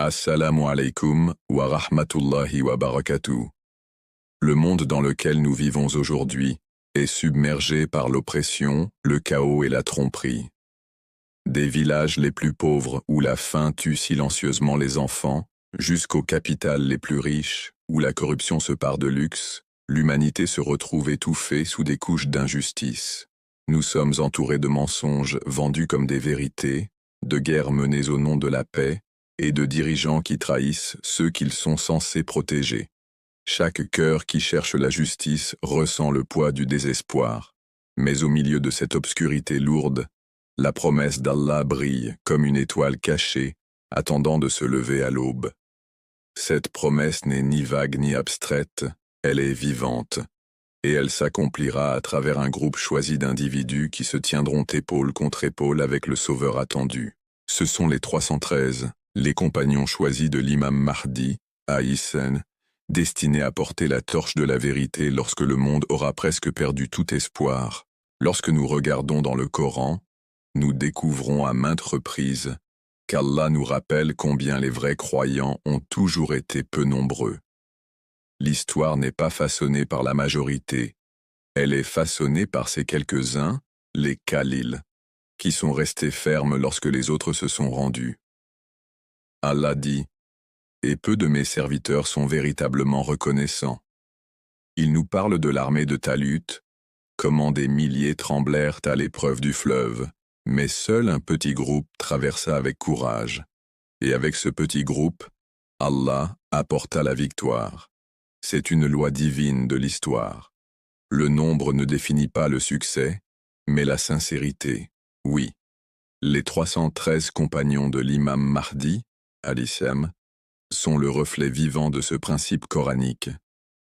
Assalamu alaikum wa rahmatullahi wa barakatuh. Le monde dans lequel nous vivons aujourd'hui est submergé par l'oppression, le chaos et la tromperie. Des villages les plus pauvres où la faim tue silencieusement les enfants, jusqu'aux capitales les plus riches où la corruption se pare de luxe, l'humanité se retrouve étouffée sous des couches d'injustice. Nous sommes entourés de mensonges vendus comme des vérités, de guerres menées au nom de la paix, et de dirigeants qui trahissent ceux qu'ils sont censés protéger. Chaque cœur qui cherche la justice ressent le poids du désespoir. Mais au milieu de cette obscurité lourde, la promesse d'Allah brille comme une étoile cachée, attendant de se lever à l'aube. Cette promesse n'est ni vague ni abstraite, elle est vivante, et elle s'accomplira à travers un groupe choisi d'individus qui se tiendront épaule contre épaule avec le Sauveur attendu. Ce sont les 313, les compagnons choisis de l'imam Mahdi, à Hissène, destinés à porter la torche de la vérité lorsque le monde aura presque perdu tout espoir. Lorsque nous regardons dans le Coran, nous découvrons à maintes reprises qu'Allah nous rappelle combien les vrais croyants ont toujours été peu nombreux. L'histoire n'est pas façonnée par la majorité, elle est façonnée par ces quelques-uns, les Khalil, qui sont restés fermes lorsque les autres se sont rendus. Allah dit, « Et peu de mes serviteurs sont véritablement reconnaissants. » Il nous parle de l'armée de Talut, comment des milliers tremblèrent à l'épreuve du fleuve, mais seul un petit groupe traversa avec courage. Et avec ce petit groupe, Allah apporta la victoire. C'est une loi divine de l'histoire. Le nombre ne définit pas le succès, mais la sincérité, oui. Les 313 compagnons de l'imam Mahdi, al-Islam, sont le reflet vivant de ce principe coranique.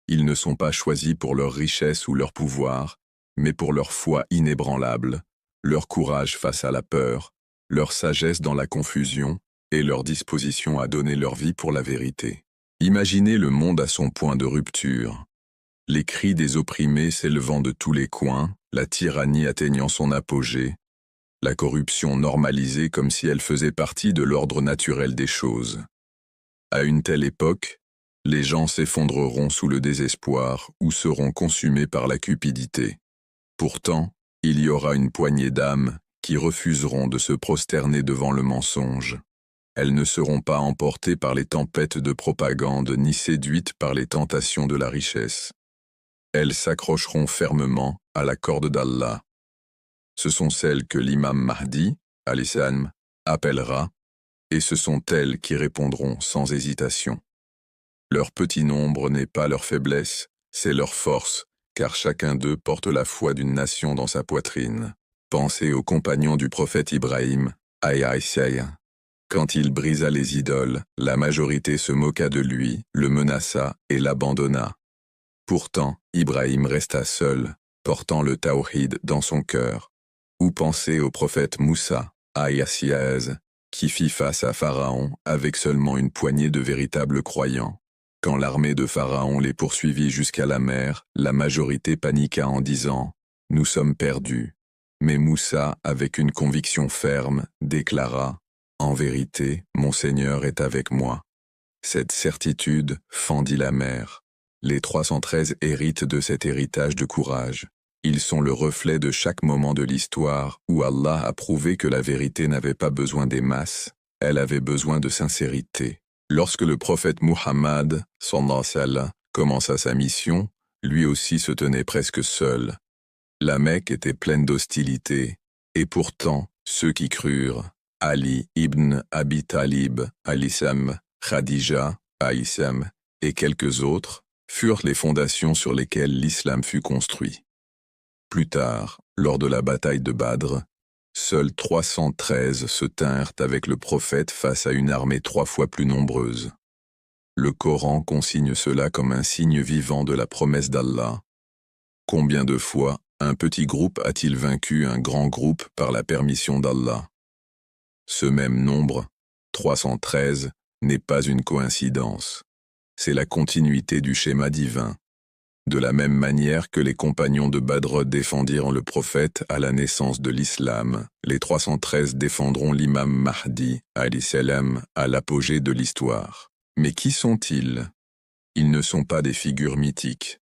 Ils ne sont pas choisis pour leur richesse ou leur pouvoir, mais pour leur foi inébranlable, leur courage face à la peur, leur sagesse dans la confusion et leur disposition à donner leur vie pour la vérité. Imaginez le monde à son point de rupture. Les cris des opprimés s'élevant de tous les coins, la tyrannie atteignant son apogée, la corruption normalisée comme si elle faisait partie de l'ordre naturel des choses. À une telle époque, les gens s'effondreront sous le désespoir ou seront consumés par la cupidité. Pourtant, il y aura une poignée d'âmes qui refuseront de se prosterner devant le mensonge. Elles ne seront pas emportées par les tempêtes de propagande ni séduites par les tentations de la richesse. Elles s'accrocheront fermement à la corde d'Allah. Ce sont celles que l'imam Mahdi, al-Islam, appellera, et ce sont elles qui répondront sans hésitation. Leur petit nombre n'est pas leur faiblesse, c'est leur force, car chacun d'eux porte la foi d'une nation dans sa poitrine. Pensez aux compagnons du prophète Ibrahim, Aïaïsaïa. Quand il brisa les idoles, la majorité se moqua de lui, le menaça et l'abandonna. Pourtant, Ibrahim resta seul, portant le tawhid dans son cœur. Ou pensez au prophète Moussa, Aïassiaz, qui fit face à Pharaon avec seulement une poignée de véritables croyants. Quand l'armée de Pharaon les poursuivit jusqu'à la mer, la majorité paniqua en disant « Nous sommes perdus ». Mais Moussa, avec une conviction ferme, déclara « En vérité, mon Seigneur est avec moi ». Cette certitude fendit la mer. Les 313 héritent de cet héritage de courage. Ils sont le reflet de chaque moment de l'histoire où Allah a prouvé que la vérité n'avait pas besoin des masses, elle avait besoin de sincérité. Lorsque le prophète Muhammad, sallallahu alayhi wa sallam, commença sa mission, lui aussi se tenait presque seul. La Mecque était pleine d'hostilité, et pourtant, ceux qui crurent, Ali ibn Abi Talib, al-Islam, Khadija, al-Islam, et quelques autres, furent les fondations sur lesquelles l'islam fut construit. Plus tard, lors de la bataille de Badr, seuls 313 se tinrent avec le prophète face à une armée 3 fois plus nombreuse. Le Coran consigne cela comme un signe vivant de la promesse d'Allah. Combien de fois un petit groupe a-t-il vaincu un grand groupe par la permission d'Allah? Ce même nombre, 313, n'est pas une coïncidence. C'est la continuité du schéma divin. De la même manière que les compagnons de Badr défendirent le prophète à la naissance de l'islam, les 313 défendront l'imam Mahdi, alayhi salam, à l'apogée de l'histoire. Mais qui sont-ils? Ils ne sont pas des figures mythiques.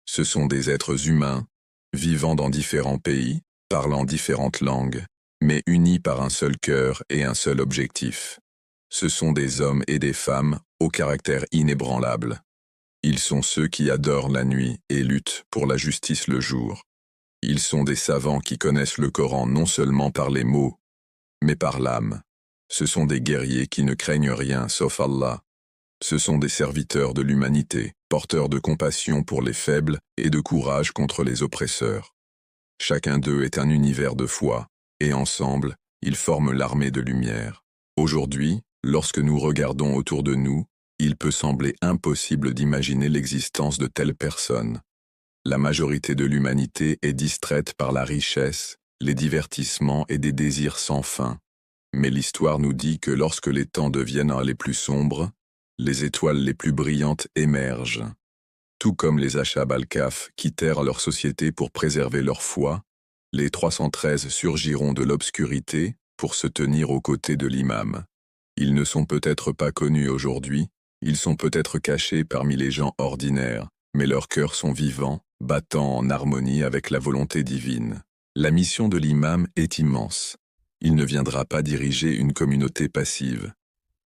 Ce sont des êtres humains, vivant dans différents pays, parlant différentes langues, mais unis par un seul cœur et un seul objectif. Ce sont des hommes et des femmes au caractère inébranlable. Ils sont ceux qui adorent la nuit et luttent pour la justice le jour. Ils sont des savants qui connaissent le Coran non seulement par les mots, mais par l'âme. Ce sont des guerriers qui ne craignent rien sauf Allah. Ce sont des serviteurs de l'humanité, porteurs de compassion pour les faibles et de courage contre les oppresseurs. Chacun d'eux est un univers de foi, et ensemble, ils forment l'armée de lumière. Aujourd'hui, lorsque nous regardons autour de nous, il peut sembler impossible d'imaginer l'existence de telles personnes. La majorité de l'humanité est distraite par la richesse, les divertissements et des désirs sans fin. Mais l'histoire nous dit que lorsque les temps deviennent les plus sombres, les étoiles les plus brillantes émergent. Tout comme les Ashab al-Kahf quittèrent leur société pour préserver leur foi, les 313 surgiront de l'obscurité pour se tenir aux côtés de l'imam. Ils ne sont peut-être pas connus aujourd'hui, ils sont peut-être cachés parmi les gens ordinaires, mais leurs cœurs sont vivants, battant en harmonie avec la volonté divine. La mission de l'imam est immense. Il ne viendra pas diriger une communauté passive.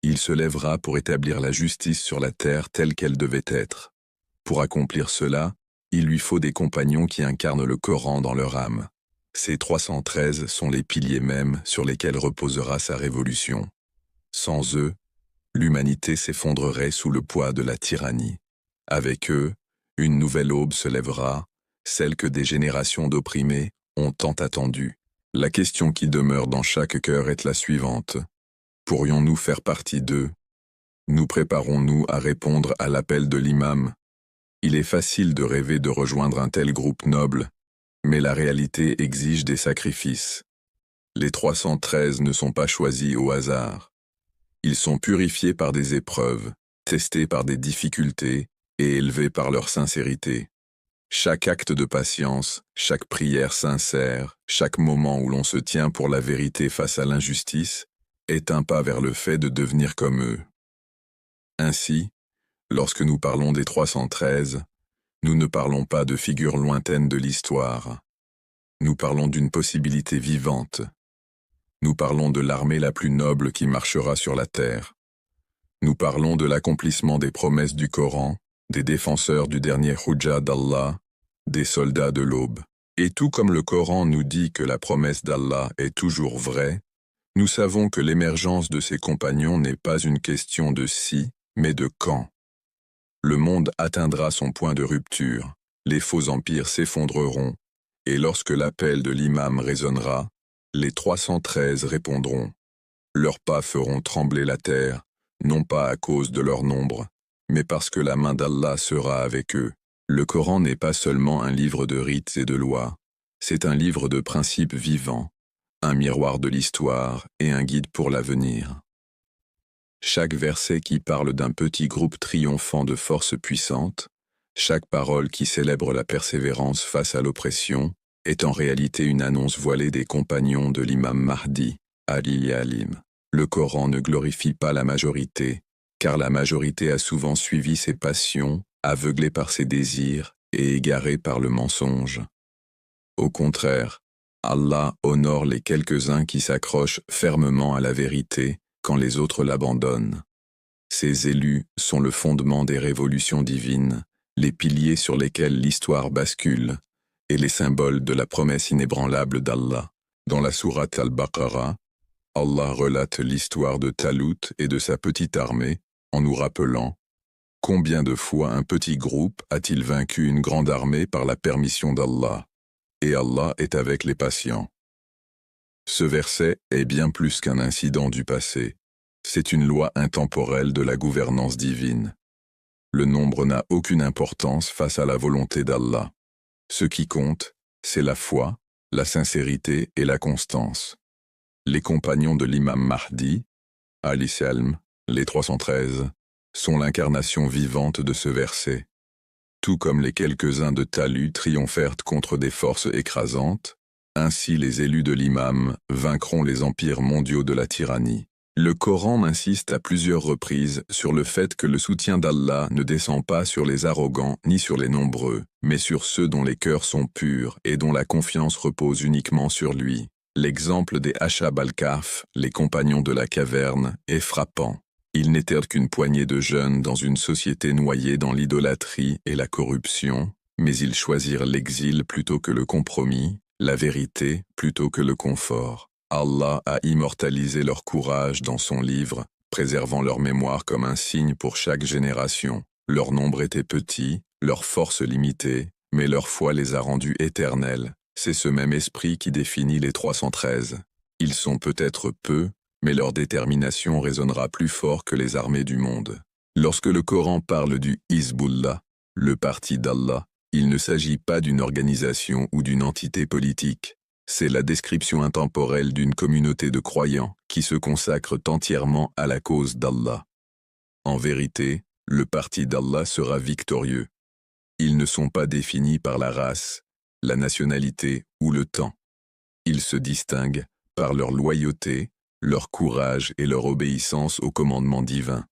Il se lèvera pour établir la justice sur la terre telle qu'elle devait être. Pour accomplir cela, il lui faut des compagnons qui incarnent le Coran dans leur âme. Ces 313 sont les piliers mêmes sur lesquels reposera sa révolution. Sans eux, l'humanité s'effondrerait sous le poids de la tyrannie. Avec eux, une nouvelle aube se lèvera, celle que des générations d'opprimés ont tant attendue. La question qui demeure dans chaque cœur est la suivante. Pourrions-nous faire partie d'eux? Nous préparons-nous à répondre à l'appel de l'imam? Il est facile de rêver de rejoindre un tel groupe noble, mais la réalité exige des sacrifices. Les 313 ne sont pas choisis au hasard. Ils sont purifiés par des épreuves, testés par des difficultés et élevés par leur sincérité. Chaque acte de patience, chaque prière sincère, chaque moment où l'on se tient pour la vérité face à l'injustice, est un pas vers le fait de devenir comme eux. Ainsi, lorsque nous parlons des 313, nous ne parlons pas de figures lointaines de l'histoire. Nous parlons d'une possibilité vivante. Nous parlons de l'armée la plus noble qui marchera sur la terre. Nous parlons de l'accomplissement des promesses du Coran, des défenseurs du dernier Hujja d'Allah, des soldats de l'aube. Et tout comme le Coran nous dit que la promesse d'Allah est toujours vraie, nous savons que l'émergence de ses compagnons n'est pas une question de si, mais de quand. Le monde atteindra son point de rupture, les faux empires s'effondreront, et lorsque l'appel de l'imam résonnera, les 313 répondront. Leurs pas feront trembler la terre, non pas à cause de leur nombre, mais parce que la main d'Allah sera avec eux. Le Coran n'est pas seulement un livre de rites et de lois, c'est un livre de principes vivants, un miroir de l'histoire et un guide pour l'avenir. Chaque verset qui parle d'un petit groupe triomphant de force puissante, chaque parole qui célèbre la persévérance face à l'oppression, est en réalité une annonce voilée des compagnons de l'imam Mahdi, Ali Alim. Le Coran ne glorifie pas la majorité, car la majorité a souvent suivi ses passions, aveuglée par ses désirs et égarée par le mensonge. Au contraire, Allah honore les quelques-uns qui s'accrochent fermement à la vérité quand les autres l'abandonnent. Ces élus sont le fondement des révolutions divines, les piliers sur lesquels l'histoire bascule, et les symboles de la promesse inébranlable d'Allah. Dans la sourate Al-Baqarah, Allah relate l'histoire de Talut et de sa petite armée, en nous rappelant « Combien de fois un petit groupe a-t-il vaincu une grande armée par la permission d'Allah? Et Allah est avec les patients. » Ce verset est bien plus qu'un incident du passé. C'est une loi intemporelle de la gouvernance divine. Le nombre n'a aucune importance face à la volonté d'Allah. Ce qui compte, c'est la foi, la sincérité et la constance. Les compagnons de l'imam Mahdi, alayhi salam, les 313, sont l'incarnation vivante de ce verset. Tout comme les quelques-uns de Talut triomphèrent contre des forces écrasantes, ainsi les élus de l'imam vaincront les empires mondiaux de la tyrannie. Le Coran insiste à plusieurs reprises sur le fait que le soutien d'Allah ne descend pas sur les arrogants ni sur les nombreux, mais sur ceux dont les cœurs sont purs et dont la confiance repose uniquement sur lui. L'exemple des Ashab al-Kahf, les compagnons de la caverne, est frappant. Ils n'étaient qu'une poignée de jeunes dans une société noyée dans l'idolâtrie et la corruption, mais ils choisirent l'exil plutôt que le compromis, la vérité plutôt que le confort. Allah a immortalisé leur courage dans son livre, préservant leur mémoire comme un signe pour chaque génération. Leur nombre était petit, leur force limitée, mais leur foi les a rendus éternels. C'est ce même esprit qui définit les 313. Ils sont peut-être peu, mais leur détermination résonnera plus fort que les armées du monde. Lorsque le Coran parle du Hizbullah, le parti d'Allah, il ne s'agit pas d'une organisation ou d'une entité politique. C'est la description intemporelle d'une communauté de croyants qui se consacrent entièrement à la cause d'Allah. En vérité, le parti d'Allah sera victorieux. Ils ne sont pas définis par la race, la nationalité ou le temps. Ils se distinguent par leur loyauté, leur courage et leur obéissance au commandement divin.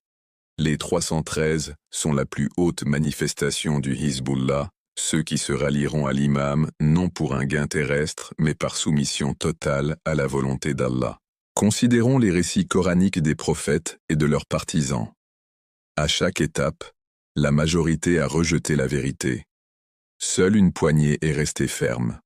Les 313 sont la plus haute manifestation du Hizbullah, ceux qui se rallieront à l'imam non pour un gain terrestre mais par soumission totale à la volonté d'Allah. Considérons les récits coraniques des prophètes et de leurs partisans. À chaque étape, la majorité a rejeté la vérité. Seule une poignée est restée ferme.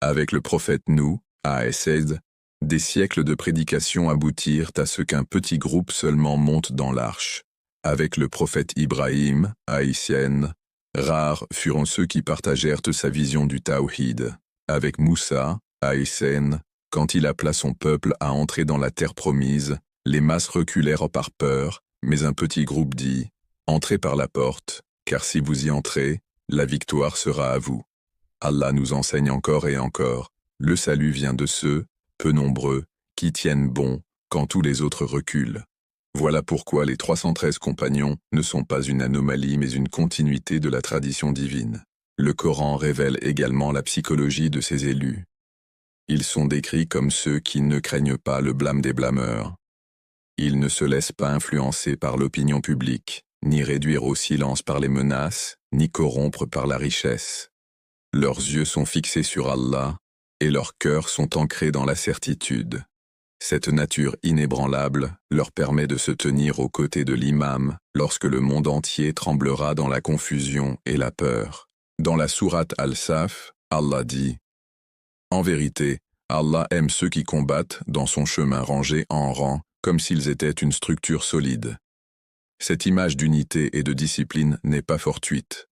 Avec le prophète Nuh, à Essed, des siècles de prédication aboutirent à ce qu'un petit groupe seulement monte dans l'arche. Avec le prophète Ibrahim, à Issienne, rares furent ceux qui partagèrent sa vision du Tawhid. Avec Moussa, à Essène, quand il appela son peuple à entrer dans la terre promise, les masses reculèrent par peur, mais un petit groupe dit « Entrez par la porte, car si vous y entrez, la victoire sera à vous. » Allah nous enseigne encore et encore, le salut vient de ceux, peu nombreux, qui tiennent bon quand tous les autres reculent. Voilà pourquoi les 313 compagnons ne sont pas une anomalie mais une continuité de la tradition divine. Le Coran révèle également la psychologie de ces élus. Ils sont décrits comme ceux qui ne craignent pas le blâme des blâmeurs. Ils ne se laissent pas influencer par l'opinion publique, ni réduire au silence par les menaces, ni corrompre par la richesse. Leurs yeux sont fixés sur Allah, et leurs cœurs sont ancrés dans la certitude. Cette nature inébranlable leur permet de se tenir aux côtés de l'imam lorsque le monde entier tremblera dans la confusion et la peur. Dans la sourate Al-Saf, Allah dit « En vérité, Allah aime ceux qui combattent dans son chemin rangés en rang comme s'ils étaient une structure solide. » Cette image d'unité et de discipline n'est pas fortuite.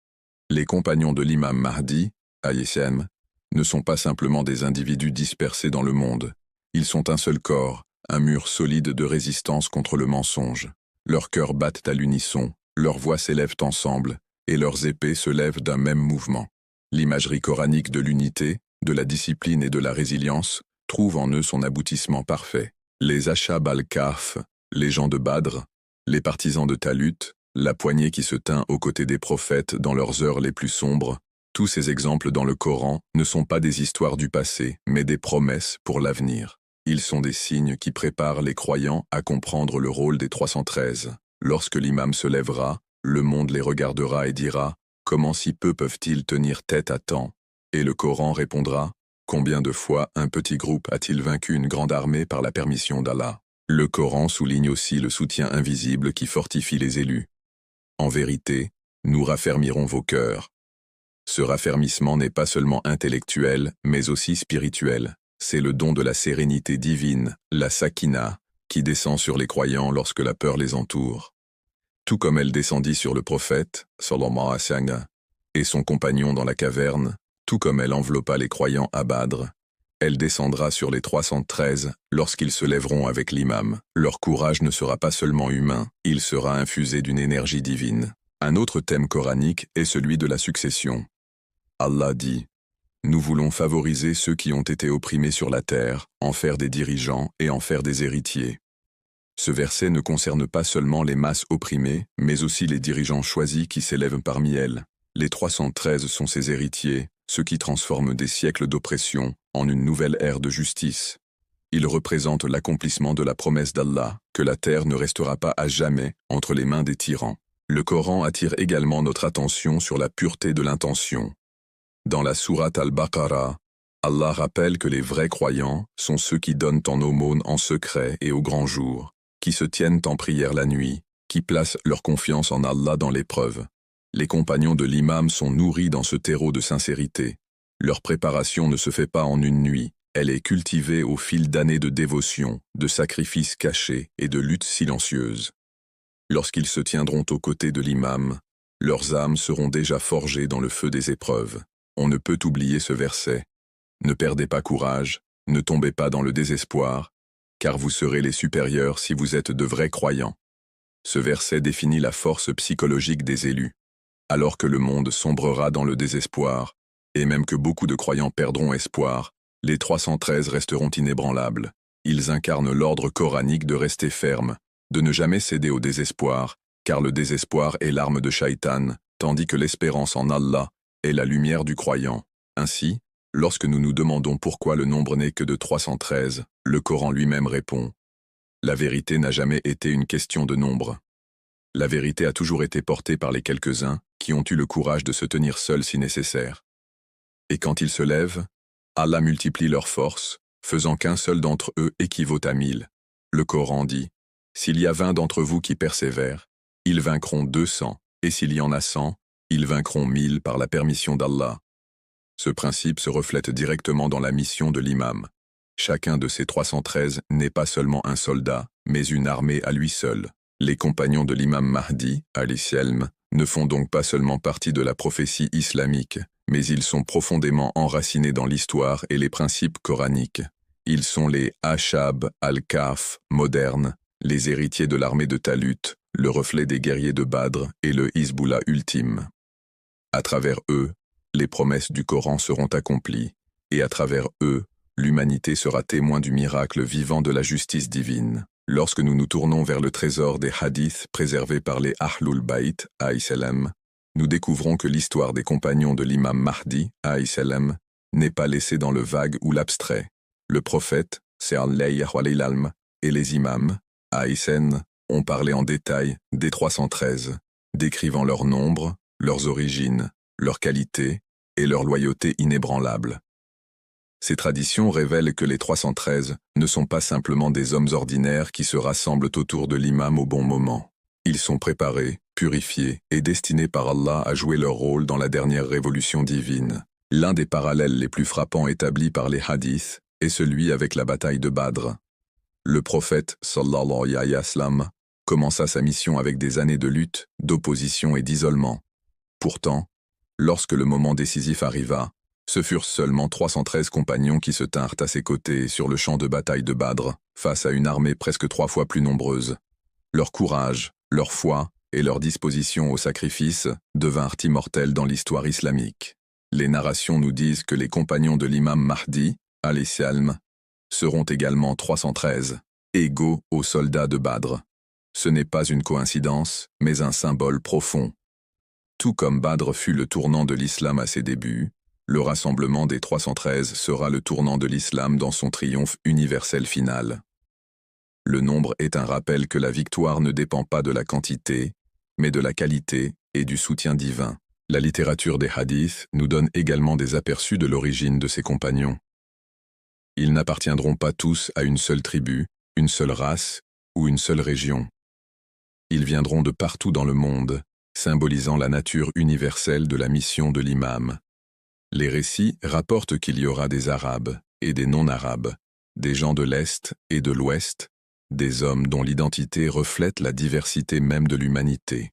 Les compagnons de l'imam Mahdi, à Yessem, ne sont pas simplement des individus dispersés dans le monde. Ils sont un seul corps, un mur solide de résistance contre le mensonge. Leurs cœurs battent à l'unisson, leurs voix s'élèvent ensemble, et leurs épées se lèvent d'un même mouvement. L'imagerie coranique de l'unité, de la discipline et de la résilience trouve en eux son aboutissement parfait. Les Ashab al-Kahf, les gens de Badr, les partisans de Talut, la poignée qui se tint aux côtés des prophètes dans leurs heures les plus sombres, tous ces exemples dans le Coran ne sont pas des histoires du passé, mais des promesses pour l'avenir. Ils sont des signes qui préparent les croyants à comprendre le rôle des 313. Lorsque l'imam se lèvera, le monde les regardera et dira « Comment si peu peuvent-ils tenir tête à tant ?» Et le Coran répondra « Combien de fois un petit groupe a-t-il vaincu une grande armée par la permission d'Allah ?» Le Coran souligne aussi le soutien invisible qui fortifie les élus. En vérité, nous raffermirons vos cœurs. Ce raffermissement n'est pas seulement intellectuel, mais aussi spirituel. C'est le don de la sérénité divine, la sakina, qui descend sur les croyants lorsque la peur les entoure. Tout comme elle descendit sur le prophète, sallallahu alayhi wa sallam, et son compagnon dans la caverne, tout comme elle enveloppa les croyants à Badr, elle descendra sur les 313 lorsqu'ils se lèveront avec l'imam. Leur courage ne sera pas seulement humain, il sera infusé d'une énergie divine. Un autre thème coranique est celui de la succession. Allah dit « Nous voulons favoriser ceux qui ont été opprimés sur la terre, en faire des dirigeants et en faire des héritiers. » Ce verset ne concerne pas seulement les masses opprimées, mais aussi les dirigeants choisis qui s'élèvent parmi elles. Les 313 sont ses héritiers, ceux qui transforment des siècles d'oppression en une nouvelle ère de justice. Ils représentent l'accomplissement de la promesse d'Allah, que la terre ne restera pas à jamais entre les mains des tyrans. Le Coran attire également notre attention sur la pureté de l'intention. Dans la sourate Al-Baqarah, Allah rappelle que les vrais croyants sont ceux qui donnent en aumône en secret et au grand jour, qui se tiennent en prière la nuit, qui placent leur confiance en Allah dans l'épreuve. Les compagnons de l'imam sont nourris dans ce terreau de sincérité. Leur préparation ne se fait pas en une nuit, elle est cultivée au fil d'années de dévotion, de sacrifices cachés et de luttes silencieuses. Lorsqu'ils se tiendront aux côtés de l'imam, leurs âmes seront déjà forgées dans le feu des épreuves. On ne peut oublier ce verset. Ne perdez pas courage, ne tombez pas dans le désespoir, car vous serez les supérieurs si vous êtes de vrais croyants. Ce verset définit la force psychologique des élus. Alors que le monde sombrera dans le désespoir, et même que beaucoup de croyants perdront espoir, les 313 resteront inébranlables. Ils incarnent l'ordre coranique de rester ferme, de ne jamais céder au désespoir, car le désespoir est l'arme de Shaitan, tandis que l'espérance en Allah est la lumière du croyant. Ainsi, lorsque nous nous demandons pourquoi le nombre n'est que de 313, le Coran lui-même répond « La vérité n'a jamais été une question de nombre. La vérité a toujours été portée par les quelques-uns qui ont eu le courage de se tenir seuls si nécessaire. Et quand ils se lèvent, Allah multiplie leurs forces, faisant qu'un seul d'entre eux équivaut à 1000. Le Coran dit « S'il y a 20 d'entre vous qui persévèrent, ils vaincront 200, et s'il y en a 100, ils vaincront 1000 par la permission d'Allah. » Ce principe se reflète directement dans la mission de l'imam. Chacun de ces 313 n'est pas seulement un soldat, mais une armée à lui seul. Les compagnons de l'imam Mahdi, alayhi-salam, ne font donc pas seulement partie de la prophétie islamique, mais ils sont profondément enracinés dans l'histoire et les principes coraniques. Ils sont les Ashab al-Kahf modernes, les héritiers de l'armée de Talut, le reflet des guerriers de Badr et le Hizbullah ultime. À travers eux, les promesses du Coran seront accomplies, et à travers eux, l'humanité sera témoin du miracle vivant de la justice divine. Lorsque nous nous tournons vers le trésor des hadiths préservés par les Ahlul Bayt, alayhi-salam, nous découvrons que l'histoire des compagnons de l'imam Mahdi, alayhi-salam, n'est pas laissée dans le vague ou l'abstrait. Le prophète, sallallahu alayhi wa sallam, et les imams, alayhi-salam, ont parlé en détail des 313, décrivant leur nombre, leurs origines, leurs qualités et leur loyauté inébranlable. Ces traditions révèlent que les 313 ne sont pas simplement des hommes ordinaires qui se rassemblent autour de l'imam au bon moment. Ils sont préparés, purifiés et destinés par Allah à jouer leur rôle dans la dernière révolution divine. L'un des parallèles les plus frappants établis par les hadiths est celui avec la bataille de Badr. Le prophète, sallallahu alayhi wa sallam, commença sa mission avec des années de lutte, d'opposition et d'isolement. Pourtant, lorsque le moment décisif arriva, ce furent seulement 313 compagnons qui se tinrent à ses côtés sur le champ de bataille de Badr, face à une armée presque 3 fois plus nombreuse. Leur courage, leur foi et leur disposition au sacrifice devinrent immortels dans l'histoire islamique. Les narrations nous disent que les compagnons de l'imam Mahdi, alayhi-salam, seront également 313, égaux aux soldats de Badr. Ce n'est pas une coïncidence, mais un symbole profond. Tout comme Badr fut le tournant de l'islam à ses débuts, le rassemblement des 313 sera le tournant de l'islam dans son triomphe universel final. Le nombre est un rappel que la victoire ne dépend pas de la quantité, mais de la qualité et du soutien divin. La littérature des hadiths nous donne également des aperçus de l'origine de ces compagnons. Ils n'appartiendront pas tous à une seule tribu, une seule race ou une seule région. Ils viendront de partout dans le monde, symbolisant la nature universelle de la mission de l'imam. Les récits rapportent qu'il y aura des Arabes et des non-Arabes, des gens de l'Est et de l'Ouest, des hommes dont l'identité reflète la diversité même de l'humanité.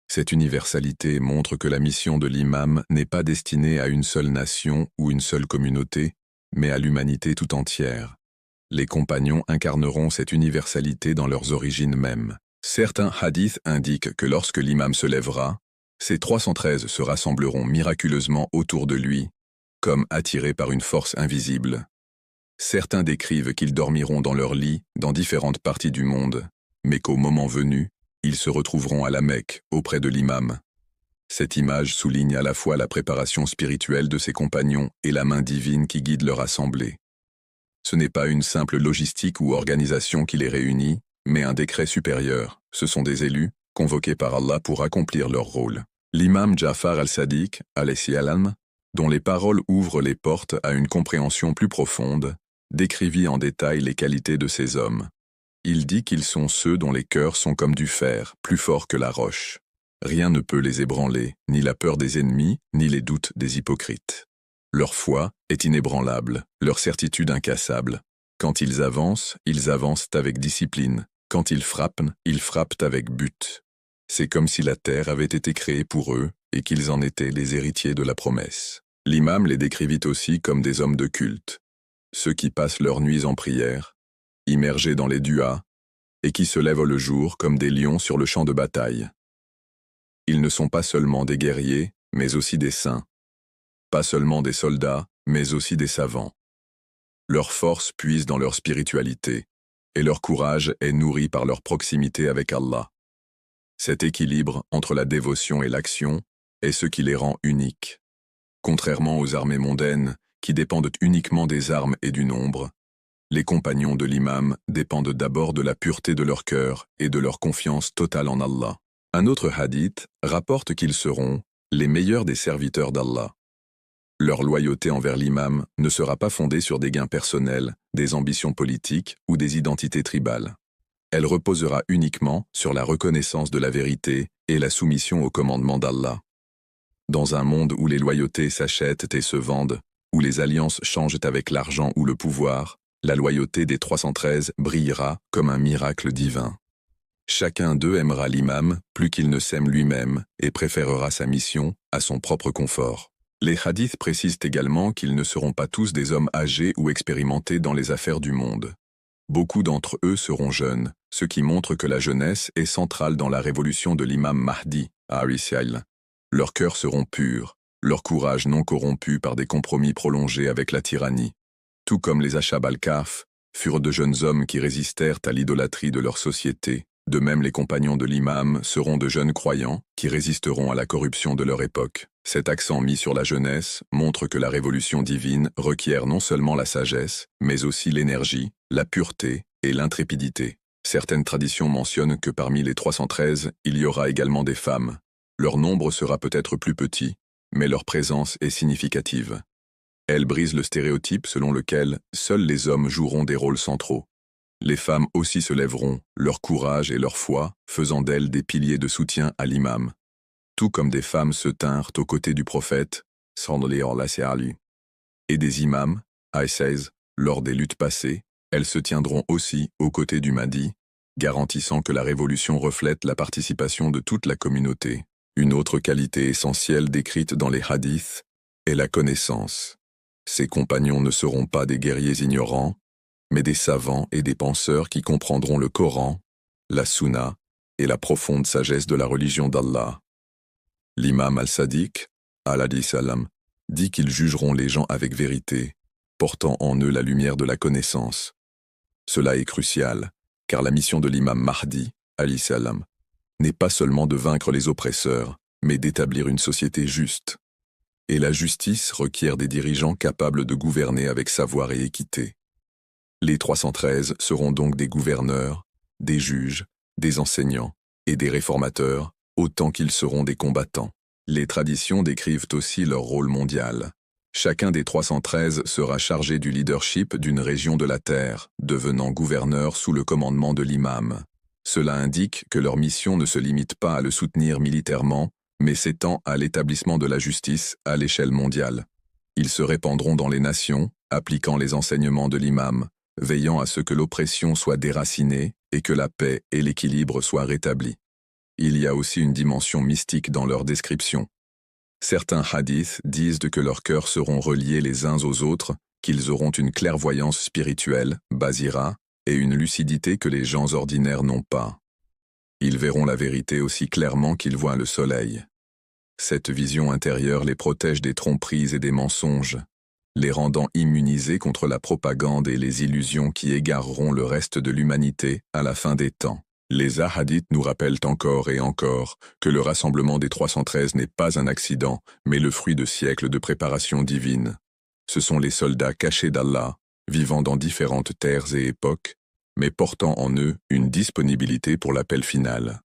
Cette universalité montre que la mission de l'imam n'est pas destinée à une seule nation ou une seule communauté, mais à l'humanité tout entière. Les compagnons incarneront cette universalité dans leurs origines mêmes. Certains hadiths indiquent que lorsque l'imam se lèvera, ces 313 se rassembleront miraculeusement autour de lui, comme attirés par une force invisible. Certains décrivent qu'ils dormiront dans leur lit dans différentes parties du monde, mais qu'au moment venu, ils se retrouveront à la Mecque, auprès de l'imam. Cette image souligne à la fois la préparation spirituelle de ses compagnons et la main divine qui guide leur assemblée. Ce n'est pas une simple logistique ou organisation qui les réunit, mais un décret supérieur. Ce sont des élus, convoqués par Allah pour accomplir leur rôle. L'imam Ja'far al-Sadiq, alayhi salam, dont les paroles ouvrent les portes à une compréhension plus profonde, décrivit en détail les qualités de ces hommes. Il dit qu'ils sont ceux dont les cœurs sont comme du fer, plus forts que la roche. Rien ne peut les ébranler, ni la peur des ennemis, ni les doutes des hypocrites. Leur foi est inébranlable, leur certitude incassable. Quand ils avancent avec discipline. Quand ils frappent avec but. C'est comme si la terre avait été créée pour eux et qu'ils en étaient les héritiers de la promesse. L'imam les décrivit aussi comme des hommes de culte, ceux qui passent leurs nuits en prière, immergés dans les duas, et qui se lèvent le jour comme des lions sur le champ de bataille. Ils ne sont pas seulement des guerriers, mais aussi des saints. Pas seulement des soldats, mais aussi des savants. Leur force puise dans leur spiritualité, et leur courage est nourri par leur proximité avec Allah. Cet équilibre entre la dévotion et l'action est ce qui les rend uniques. Contrairement aux armées mondaines, qui dépendent uniquement des armes et du nombre, les compagnons de l'imam dépendent d'abord de la pureté de leur cœur et de leur confiance totale en Allah. Un autre hadith rapporte qu'ils seront les meilleurs des serviteurs d'Allah. Leur loyauté envers l'imam ne sera pas fondée sur des gains personnels, des ambitions politiques ou des identités tribales. Elle reposera uniquement sur la reconnaissance de la vérité et la soumission au commandement d'Allah. Dans un monde où les loyautés s'achètent et se vendent, où les alliances changent avec l'argent ou le pouvoir, la loyauté des 313 brillera comme un miracle divin. Chacun d'eux aimera l'imam plus qu'il ne s'aime lui-même et préférera sa mission à son propre confort. Les hadiths précisent également qu'ils ne seront pas tous des hommes âgés ou expérimentés dans les affaires du monde. Beaucoup d'entre eux seront jeunes, ce qui montre que la jeunesse est centrale dans la révolution de l'imam Mahdi, alayhi salam. Leurs cœurs seront purs, leur courage non corrompu par des compromis prolongés avec la tyrannie. Tout comme les Ashab al-Kahf furent de jeunes hommes qui résistèrent à l'idolâtrie de leur société, de même les compagnons de l'imam seront de jeunes croyants qui résisteront à la corruption de leur époque. Cet accent mis sur la jeunesse montre que la révolution divine requiert non seulement la sagesse, mais aussi l'énergie, la pureté et l'intrépidité. Certaines traditions mentionnent que parmi les 313, il y aura également des femmes. Leur nombre sera peut-être plus petit, mais leur présence est significative. Elles brisent le stéréotype selon lequel seuls les hommes joueront des rôles centraux. Les femmes aussi se lèveront, leur courage et leur foi faisant d'elles des piliers de soutien à l'imam. Tout comme des femmes se tinrent aux côtés du prophète, sallallahu alayhi wa sallam, et des imams, lors des luttes passées, elles se tiendront aussi aux côtés du Mahdi, garantissant que la révolution reflète la participation de toute la communauté. Une autre qualité essentielle décrite dans les hadiths est la connaissance. Ces compagnons ne seront pas des guerriers ignorants, mais des savants et des penseurs qui comprendront le Coran, la Sunna et la profonde sagesse de la religion d'Allah. L'imam al-Sadiq, alayhi salam, dit qu'ils jugeront les gens avec vérité, portant en eux la lumière de la connaissance. Cela est crucial, car la mission de l'imam Mahdi, alayhi salam, n'est pas seulement de vaincre les oppresseurs, mais d'établir une société juste. Et la justice requiert des dirigeants capables de gouverner avec savoir et équité. Les 313 seront donc des gouverneurs, des juges, des enseignants et des réformateurs, autant qu'ils seront des combattants. Les traditions décrivent aussi leur rôle mondial. Chacun des 313 sera chargé du leadership d'une région de la terre, devenant gouverneur sous le commandement de l'imam. Cela indique que leur mission ne se limite pas à le soutenir militairement, mais s'étend à l'établissement de la justice à l'échelle mondiale. Ils se répandront dans les nations, appliquant les enseignements de l'imam, veillant à ce que l'oppression soit déracinée et que la paix et l'équilibre soient rétablis. Il y a aussi une dimension mystique dans leur description. Certains hadiths disent que leurs cœurs seront reliés les uns aux autres, qu'ils auront une clairvoyance spirituelle, basira, et une lucidité que les gens ordinaires n'ont pas. Ils verront la vérité aussi clairement qu'ils voient le soleil. Cette vision intérieure les protège des tromperies et des mensonges, les rendant immunisés contre la propagande et les illusions qui égareront le reste de l'humanité à la fin des temps. Les hadiths nous rappellent encore et encore que le rassemblement des 313 n'est pas un accident, mais le fruit de siècles de préparation divine. Ce sont les soldats cachés d'Allah, vivant dans différentes terres et époques, mais portant en eux une disponibilité pour l'appel final.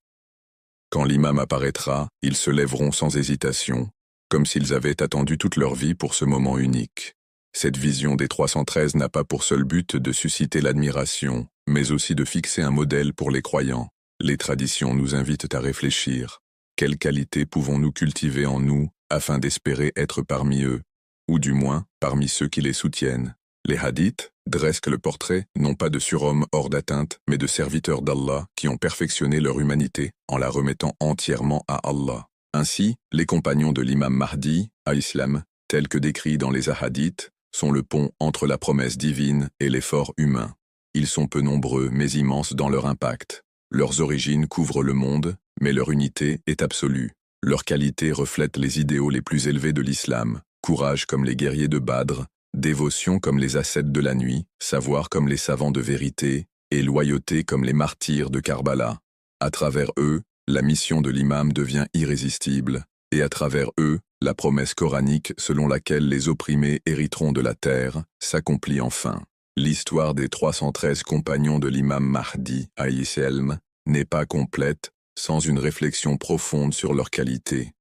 Quand l'imam apparaîtra, ils se lèveront sans hésitation, comme s'ils avaient attendu toute leur vie pour ce moment unique. Cette vision des 313 n'a pas pour seul but de susciter l'admiration, mais aussi de fixer un modèle pour les croyants. Les traditions nous invitent à réfléchir. Quelles qualités pouvons-nous cultiver en nous afin d'espérer être parmi eux, ou du moins parmi ceux qui les soutiennent? Les hadiths dressent le portrait non pas de surhommes hors d'atteinte, mais de serviteurs d'Allah qui ont perfectionné leur humanité en la remettant entièrement à Allah. Ainsi, les compagnons de l'imam Mahdi, à Islam, tels que décrits dans les hadiths, sont le pont entre la promesse divine et l'effort humain. Ils sont peu nombreux mais immenses dans leur impact. Leurs origines couvrent le monde, mais leur unité est absolue. Leur qualité reflète les idéaux les plus élevés de l'islam, courage comme les guerriers de Badr, dévotion comme les ascètes de la nuit, savoir comme les savants de vérité, et loyauté comme les martyrs de Karbala. À travers eux, la mission de l'imam devient irrésistible, et à travers eux, la promesse coranique selon laquelle les opprimés hériteront de la terre s'accomplit enfin. L'histoire des 313 compagnons de l'imam Mahdi, alayhi salam, n'est pas complète sans une réflexion profonde sur leurs qualités.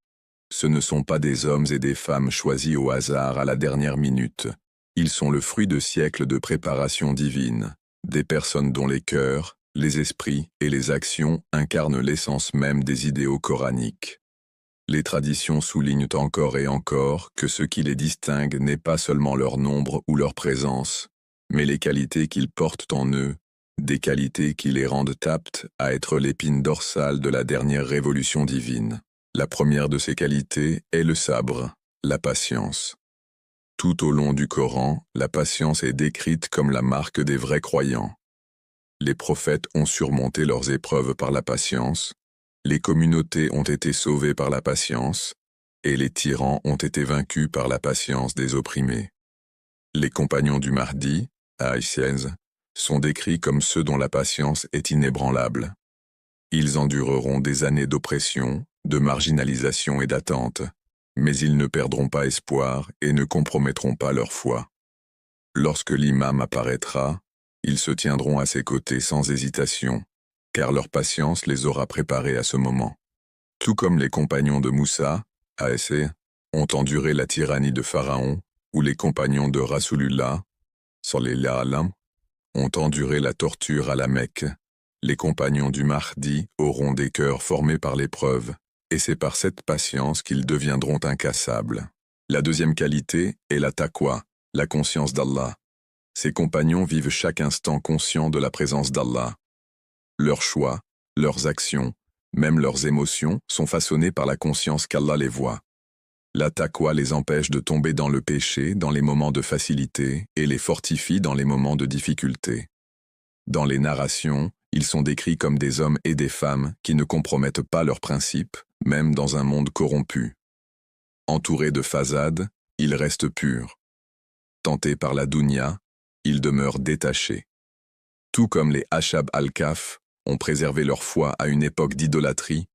Ce ne sont pas des hommes et des femmes choisis au hasard à la dernière minute. Ils sont le fruit de siècles de préparation divine, des personnes dont les cœurs, les esprits et les actions incarnent l'essence même des idéaux coraniques. Les traditions soulignent encore et encore que ce qui les distingue n'est pas seulement leur nombre ou leur présence, mais les qualités qu'ils portent en eux, des qualités qui les rendent aptes à être l'épine dorsale de la dernière révolution divine. La première de ces qualités est le sabre, la patience. Tout au long du Coran, la patience est décrite comme la marque des vrais croyants. Les prophètes ont surmonté leurs épreuves par la patience, les communautés ont été sauvées par la patience, et les tyrans ont été vaincus par la patience des opprimés. Les compagnons du Mahdi, alayhi salam, sont décrits comme ceux dont la patience est inébranlable. Ils endureront des années d'oppression, de marginalisation et d'attente, mais ils ne perdront pas espoir et ne compromettront pas leur foi. Lorsque l'imam apparaîtra, ils se tiendront à ses côtés sans hésitation, car leur patience les aura préparés à ce moment. Tout comme les compagnons de Moussa, alayhi, ont enduré la tyrannie de Pharaon, ou les compagnons de Rasulullah, sallallahu alayhi wa sallam, ont enduré la torture à la Mecque, les compagnons du Mahdi auront des cœurs formés par l'épreuve, et c'est par cette patience qu'ils deviendront incassables. La deuxième qualité est la taqwa, la conscience d'Allah. Ces compagnons vivent chaque instant conscients de la présence d'Allah. Leurs choix, leurs actions, même leurs émotions sont façonnés par la conscience qu'Allah les voit. La taqwa les empêche de tomber dans le péché dans les moments de facilité et les fortifie dans les moments de difficulté. Dans les narrations, ils sont décrits comme des hommes et des femmes qui ne compromettent pas leurs principes, même dans un monde corrompu. Entourés de fasades, ils restent purs. Tentés par la dunya, ils demeurent détachés. Tout comme les Ashab al-Kaf ont préservé leur foi à une époque d'idolâtrie,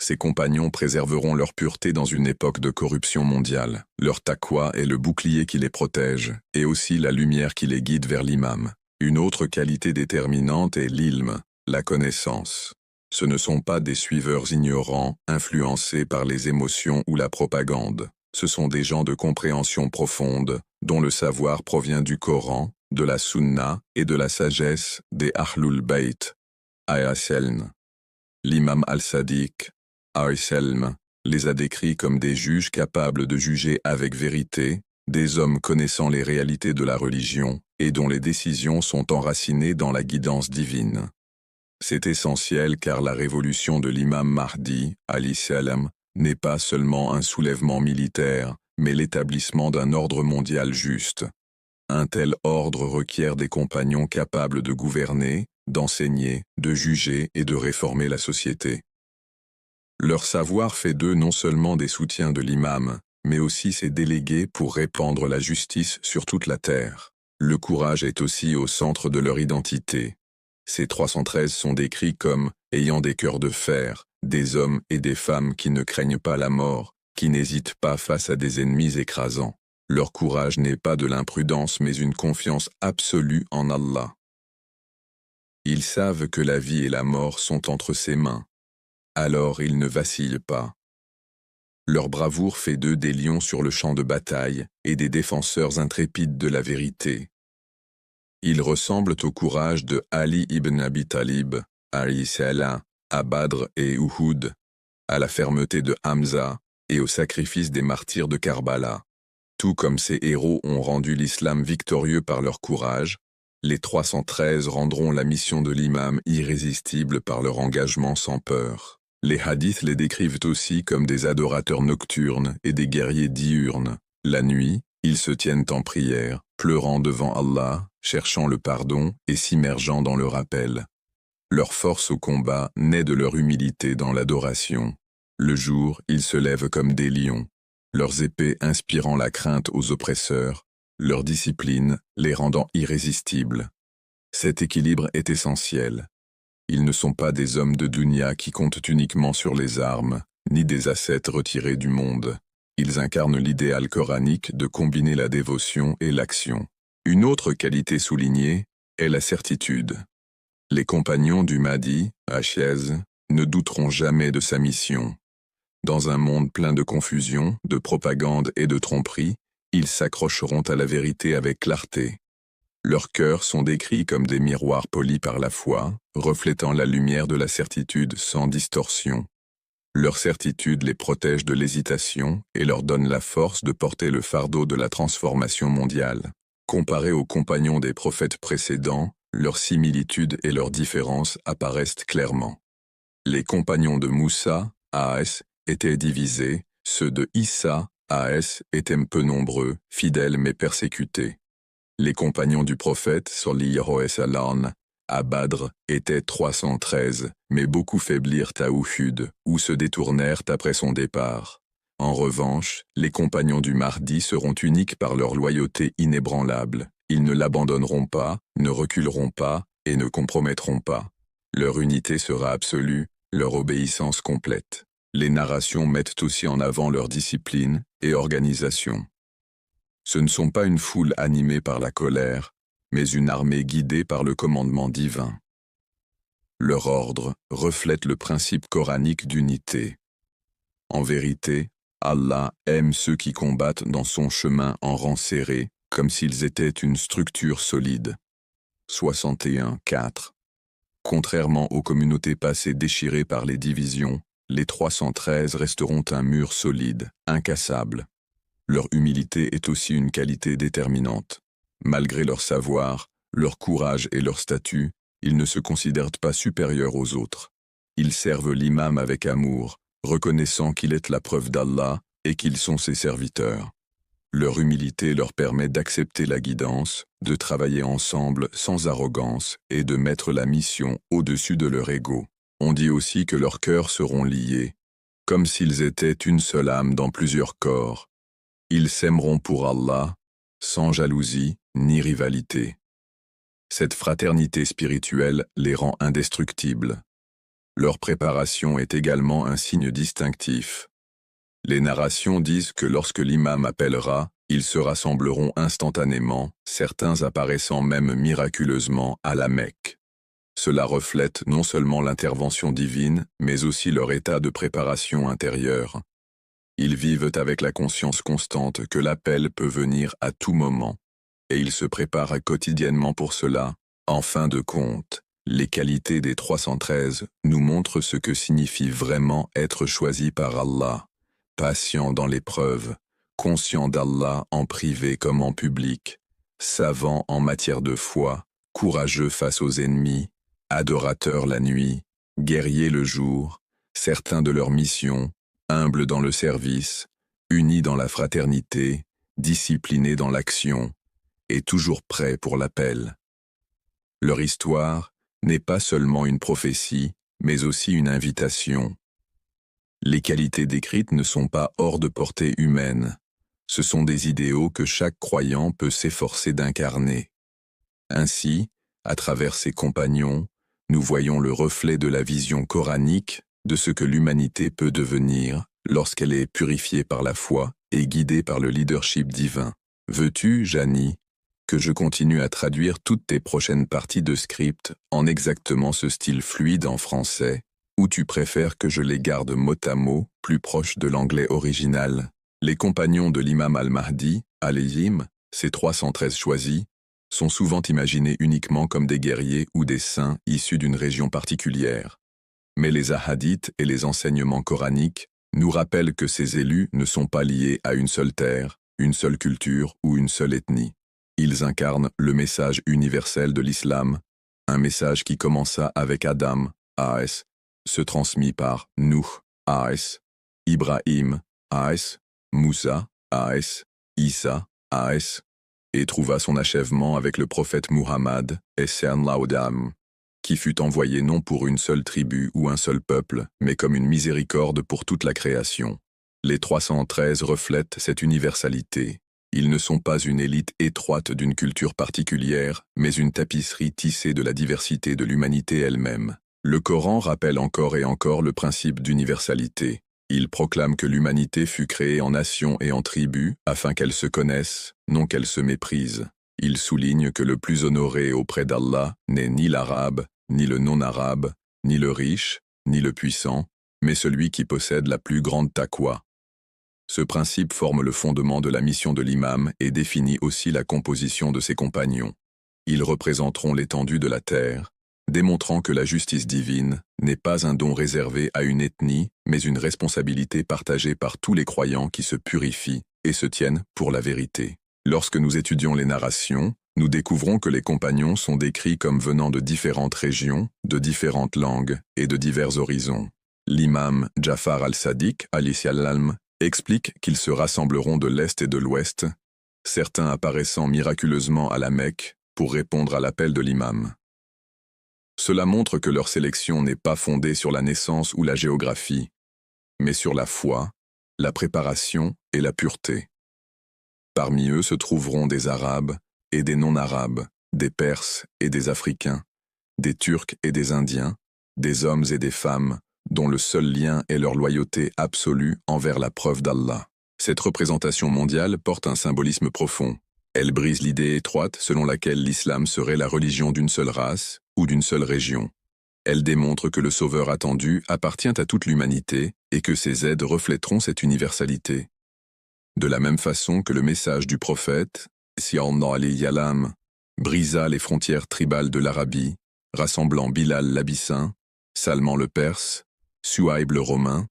ces compagnons préserveront leur pureté dans une époque de corruption mondiale. Leur taqwa est le bouclier qui les protège, et aussi la lumière qui les guide vers l'imam. Une autre qualité déterminante est l'ilm, la connaissance. Ce ne sont pas des suiveurs ignorants, influencés par les émotions ou la propagande. Ce sont des gens de compréhension profonde, dont le savoir provient du Coran, de la Sunna et de la sagesse des Ahlul Bayt. Alayhi. L'imam al-Sadiq, alayhi, les a décrits comme des juges capables de juger avec vérité, des hommes connaissant les réalités de la religion, et dont les décisions sont enracinées dans la guidance divine. C'est essentiel car la révolution de l'imam Mahdi, alayhi salam, n'est pas seulement un soulèvement militaire, mais l'établissement d'un ordre mondial juste. Un tel ordre requiert des compagnons capables de gouverner, d'enseigner, de juger et de réformer la société. Leur savoir fait d'eux non seulement des soutiens de l'imam, mais aussi ses délégués pour répandre la justice sur toute la terre. Le courage est aussi au centre de leur identité. Ces 313 sont décrits comme ayant des cœurs de fer, des hommes et des femmes qui ne craignent pas la mort, qui n'hésitent pas face à des ennemis écrasants. Leur courage n'est pas de l'imprudence mais une confiance absolue en Allah. Ils savent que la vie et la mort sont entre ses mains. Alors ils ne vacillent pas. Leur bravoure fait d'eux des lions sur le champ de bataille et des défenseurs intrépides de la vérité. Ils ressemblent au courage de Ali ibn Abi Talib, alayhi salam, à Badr et Uhud, à la fermeté de Hamza et au sacrifice des martyrs de Karbala. Tout comme ces héros ont rendu l'islam victorieux par leur courage, les 313 rendront la mission de l'imam irrésistible par leur engagement sans peur. Les hadiths les décrivent aussi comme des adorateurs nocturnes et des guerriers diurnes. La nuit, ils se tiennent en prière, pleurant devant Allah, cherchant le pardon et s'immergeant dans le rappel. Leur force au combat naît de leur humilité dans l'adoration. Le jour, ils se lèvent comme des lions, leurs épées inspirant la crainte aux oppresseurs, leur discipline les rendant irrésistibles. Cet équilibre est essentiel. Ils ne sont pas des hommes de dunya qui comptent uniquement sur les armes, ni des ascètes retirés du monde. Ils incarnent l'idéal coranique de combiner la dévotion et l'action. Une autre qualité soulignée est la certitude. Les compagnons du Mahdi, Hachez, ne douteront jamais de sa mission. Dans un monde plein de confusion, de propagande et de tromperie, ils s'accrocheront à la vérité avec clarté. Leurs cœurs sont décrits comme des miroirs polis par la foi, reflétant la lumière de la certitude sans distorsion. Leur certitude les protège de l'hésitation et leur donne la force de porter le fardeau de la transformation mondiale. Comparés aux compagnons des prophètes précédents, leurs similitudes et leurs différences apparaissent clairement. Les compagnons de Moussa, A.S., étaient divisés, ceux de Issa, A.S., étaient peu nombreux, fidèles mais persécutés. Les compagnons du prophète, sallallahu alayhi wa sallam, à Badr, étaient 313, mais beaucoup faiblirent à Uhud, ou se détournèrent après son départ. En revanche, les compagnons du Mahdi seront uniques par leur loyauté inébranlable. Ils ne l'abandonneront pas, ne reculeront pas, et ne compromettront pas. Leur unité sera absolue, leur obéissance complète. Les narrations mettent aussi en avant leur discipline et organisation. Ce ne sont pas une foule animée par la colère, mais une armée guidée par le commandement divin. Leur ordre reflète le principe coranique d'unité. En vérité, Allah aime ceux qui combattent dans son chemin en rang serré, comme s'ils étaient une structure solide. 61.4. Contrairement aux communautés passées déchirées par les divisions, les 313 resteront un mur solide, incassable. Leur humilité est aussi une qualité déterminante. Malgré leur savoir, leur courage et leur statut, ils ne se considèrent pas supérieurs aux autres. Ils servent l'imam avec amour, reconnaissant qu'il est la preuve d'Allah et qu'ils sont ses serviteurs. Leur humilité leur permet d'accepter la guidance, de travailler ensemble sans arrogance et de mettre la mission au-dessus de leur ego. On dit aussi que leurs cœurs seront liés, comme s'ils étaient une seule âme dans plusieurs corps. Ils s'aimeront pour Allah, sans jalousie ni rivalité. Cette fraternité spirituelle les rend indestructibles. Leur préparation est également un signe distinctif. Les narrations disent que lorsque l'imam appellera, ils se rassembleront instantanément, certains apparaissant même miraculeusement à la Mecque. Cela reflète non seulement l'intervention divine, mais aussi leur état de préparation intérieure. Ils vivent avec la conscience constante que l'appel peut venir à tout moment, et ils se préparent quotidiennement pour cela. En fin de compte, les qualités des 313 nous montrent ce que signifie vraiment être choisi par Allah. Patient dans l'épreuve, conscient d'Allah en privé comme en public, savant en matière de foi, courageux face aux ennemis, adorateur la nuit, guerrier le jour, certains de leur mission, humbles dans le service, unis dans la fraternité, disciplinés dans l'action, et toujours prêts pour l'appel. Leur histoire n'est pas seulement une prophétie, mais aussi une invitation. Les qualités décrites ne sont pas hors de portée humaine. Ce sont des idéaux que chaque croyant peut s'efforcer d'incarner. Ainsi, à travers ses compagnons, nous voyons le reflet de la vision coranique de ce que l'humanité peut devenir lorsqu'elle est purifiée par la foi et guidée par le leadership divin. Veux-tu, Jani, que je continue à traduire toutes tes prochaines parties de script en exactement ce style fluide en français, ou tu préfères que je les garde mot à mot, plus proche de l'anglais original? Les compagnons de l'imam al-Mahdi, alayhim, ces 313 choisis, sont souvent imaginés uniquement comme des guerriers ou des saints issus d'une région particulière. Mais les hadiths et les enseignements coraniques nous rappellent que ces élus ne sont pas liés à une seule terre, une seule culture ou une seule ethnie. Ils incarnent le message universel de l'islam, un message qui commença avec Adam, A.S., se transmit par Nuh, A.S., Ibrahim, A.S., Moussa, A.S., Isa, A.S., et trouva son achèvement avec le prophète Muhammad, S.N. Laudam, qui fut envoyé non pour une seule tribu ou un seul peuple, mais comme une miséricorde pour toute la création. Les 313 reflètent cette universalité. Ils ne sont pas une élite étroite d'une culture particulière, mais une tapisserie tissée de la diversité de l'humanité elle-même. Le Coran rappelle encore et encore le principe d'universalité. Il proclame que l'humanité fut créée en nations et en tribus afin qu'elles se connaissent, non qu'elles se méprisent. Il souligne que le plus honoré auprès d'Allah n'est ni l'arabe, ni le non-arabe, ni le riche, ni le puissant, mais celui qui possède la plus grande taqwa. Ce principe forme le fondement de la mission de l'imam et définit aussi la composition de ses compagnons. Ils représenteront l'étendue de la terre, démontrant que la justice divine n'est pas un don réservé à une ethnie, mais une responsabilité partagée par tous les croyants qui se purifient et se tiennent pour la vérité. Lorsque nous étudions les narrations, nous découvrons que les compagnons sont décrits comme venant de différentes régions, de différentes langues et de divers horizons. L'imam Jafar al-Sadiq, alayhi salam, explique qu'ils se rassembleront de l'Est et de l'Ouest, certains apparaissant miraculeusement à la Mecque pour répondre à l'appel de l'imam. Cela montre que leur sélection n'est pas fondée sur la naissance ou la géographie, mais sur la foi, la préparation et la pureté. Parmi eux se trouveront des Arabes et des non-Arabes, des Perses et des Africains, des Turcs et des Indiens, des hommes et des femmes, dont le seul lien est leur loyauté absolue envers la preuve d'Allah. Cette représentation mondiale porte un symbolisme profond. Elle brise l'idée étroite selon laquelle l'islam serait la religion d'une seule race ou d'une seule région. Elle démontre que le Sauveur attendu appartient à toute l'humanité et que ses aides reflèteront cette universalité. De la même façon que le message du prophète, sallallahu alayhi wa sallam, brisa les frontières tribales de l'Arabie, rassemblant Bilal l'Abyssin, Salman le Perse, Suhaib le Romain,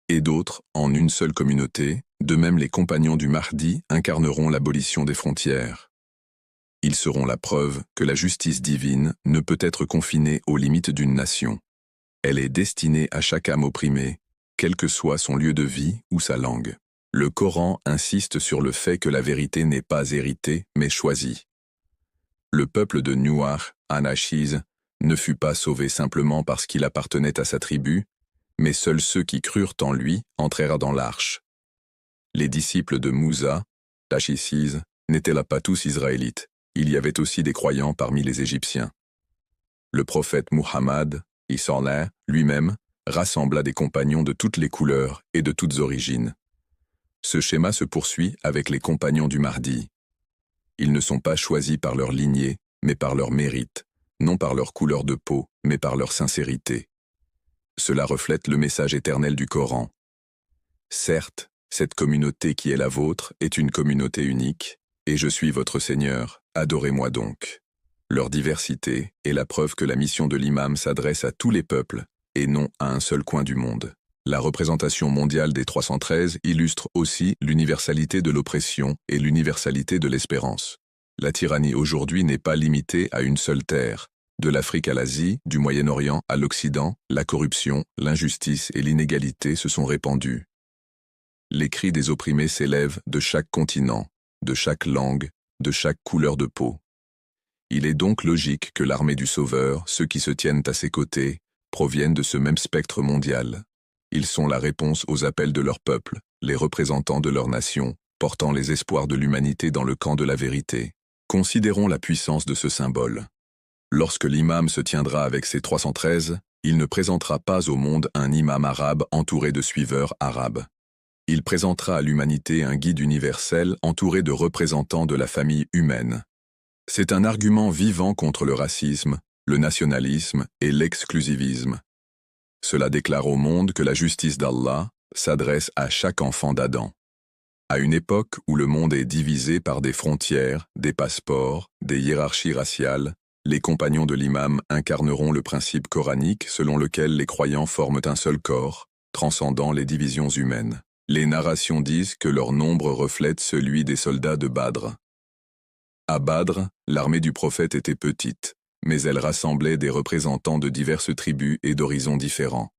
et d'autres en une seule communauté, de même les compagnons du Mahdi incarneront l'abolition des frontières. Ils seront la preuve que la justice divine ne peut être confinée aux limites d'une nation. Elle est destinée à chaque âme opprimée, quel que soit son lieu de vie ou sa langue. Le Coran insiste sur le fait que la vérité n'est pas héritée, mais choisie. Le peuple de Nuh, Anachise, ne fut pas sauvé simplement parce qu'il appartenait à sa tribu, mais seuls ceux qui crurent en lui entrèrent dans l'arche. Les disciples de Moussa, Tachissise, n'étaient là pas tous israélites. Il y avait aussi des croyants parmi les Égyptiens. Le prophète Muhammad, Issallah, lui-même, rassembla des compagnons de toutes les couleurs et de toutes origines. Ce schéma se poursuit avec les compagnons du Mahdi. Ils ne sont pas choisis par leur lignée, mais par leur mérite, non par leur couleur de peau, mais par leur sincérité. Cela reflète le message éternel du Coran. Certes, cette communauté qui est la vôtre est une communauté unique, et je suis votre Seigneur, adorez-moi donc. Leur diversité est la preuve que la mission de l'imam s'adresse à tous les peuples, et non à un seul coin du monde. La représentation mondiale des 313 illustre aussi l'universalité de l'oppression et l'universalité de l'espérance. La tyrannie aujourd'hui n'est pas limitée à une seule terre. De l'Afrique à l'Asie, du Moyen-Orient à l'Occident, la corruption, l'injustice et l'inégalité se sont répandus. Les cris des opprimés s'élèvent de chaque continent, de chaque langue, de chaque couleur de peau. Il est donc logique que l'armée du Sauveur, ceux qui se tiennent à ses côtés, proviennent de ce même spectre mondial. Ils sont la réponse aux appels de leur peuple, les représentants de leur nation, portant les espoirs de l'humanité dans le camp de la vérité. Considérons la puissance de ce symbole. Lorsque l'imam se tiendra avec ses 313, il ne présentera pas au monde un imam arabe entouré de suiveurs arabes. Il présentera à l'humanité un guide universel entouré de représentants de la famille humaine. C'est un argument vivant contre le racisme, le nationalisme et l'exclusivisme. Cela déclare au monde que la justice d'Allah s'adresse à chaque enfant d'Adam. À une époque où le monde est divisé par des frontières, des passeports, des hiérarchies raciales, les compagnons de l'imam incarneront le principe coranique selon lequel les croyants forment un seul corps, transcendant les divisions humaines. Les narrations disent que leur nombre reflète celui des soldats de Badr. À Badr, l'armée du prophète était petite, mais elle rassemblait des représentants de diverses tribus et d'horizons différents.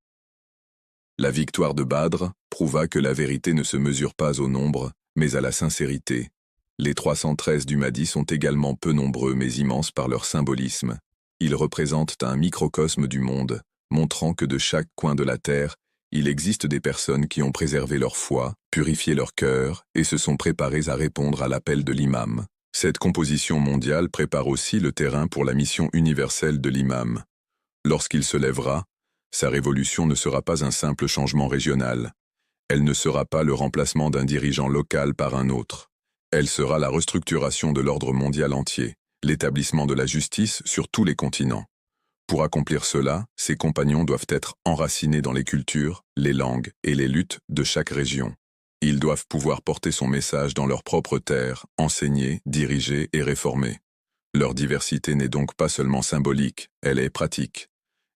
La victoire de Badr prouva que la vérité ne se mesure pas au nombre, mais à la sincérité. Les 313 du Mahdi sont également peu nombreux mais immenses par leur symbolisme. Ils représentent un microcosme du monde, montrant que de chaque coin de la terre, il existe des personnes qui ont préservé leur foi, purifié leur cœur et se sont préparées à répondre à l'appel de l'imam. Cette composition mondiale prépare aussi le terrain pour la mission universelle de l'imam. Lorsqu'il se lèvera, sa révolution ne sera pas un simple changement régional. Elle ne sera pas le remplacement d'un dirigeant local par un autre. Elle sera la restructuration de l'ordre mondial entier, l'établissement de la justice sur tous les continents. Pour accomplir cela, ses compagnons doivent être enracinés dans les cultures, les langues et les luttes de chaque région. Ils doivent pouvoir porter son message dans leur propre terre, enseigner, diriger et réformer. Leur diversité n'est donc pas seulement symbolique, elle est pratique.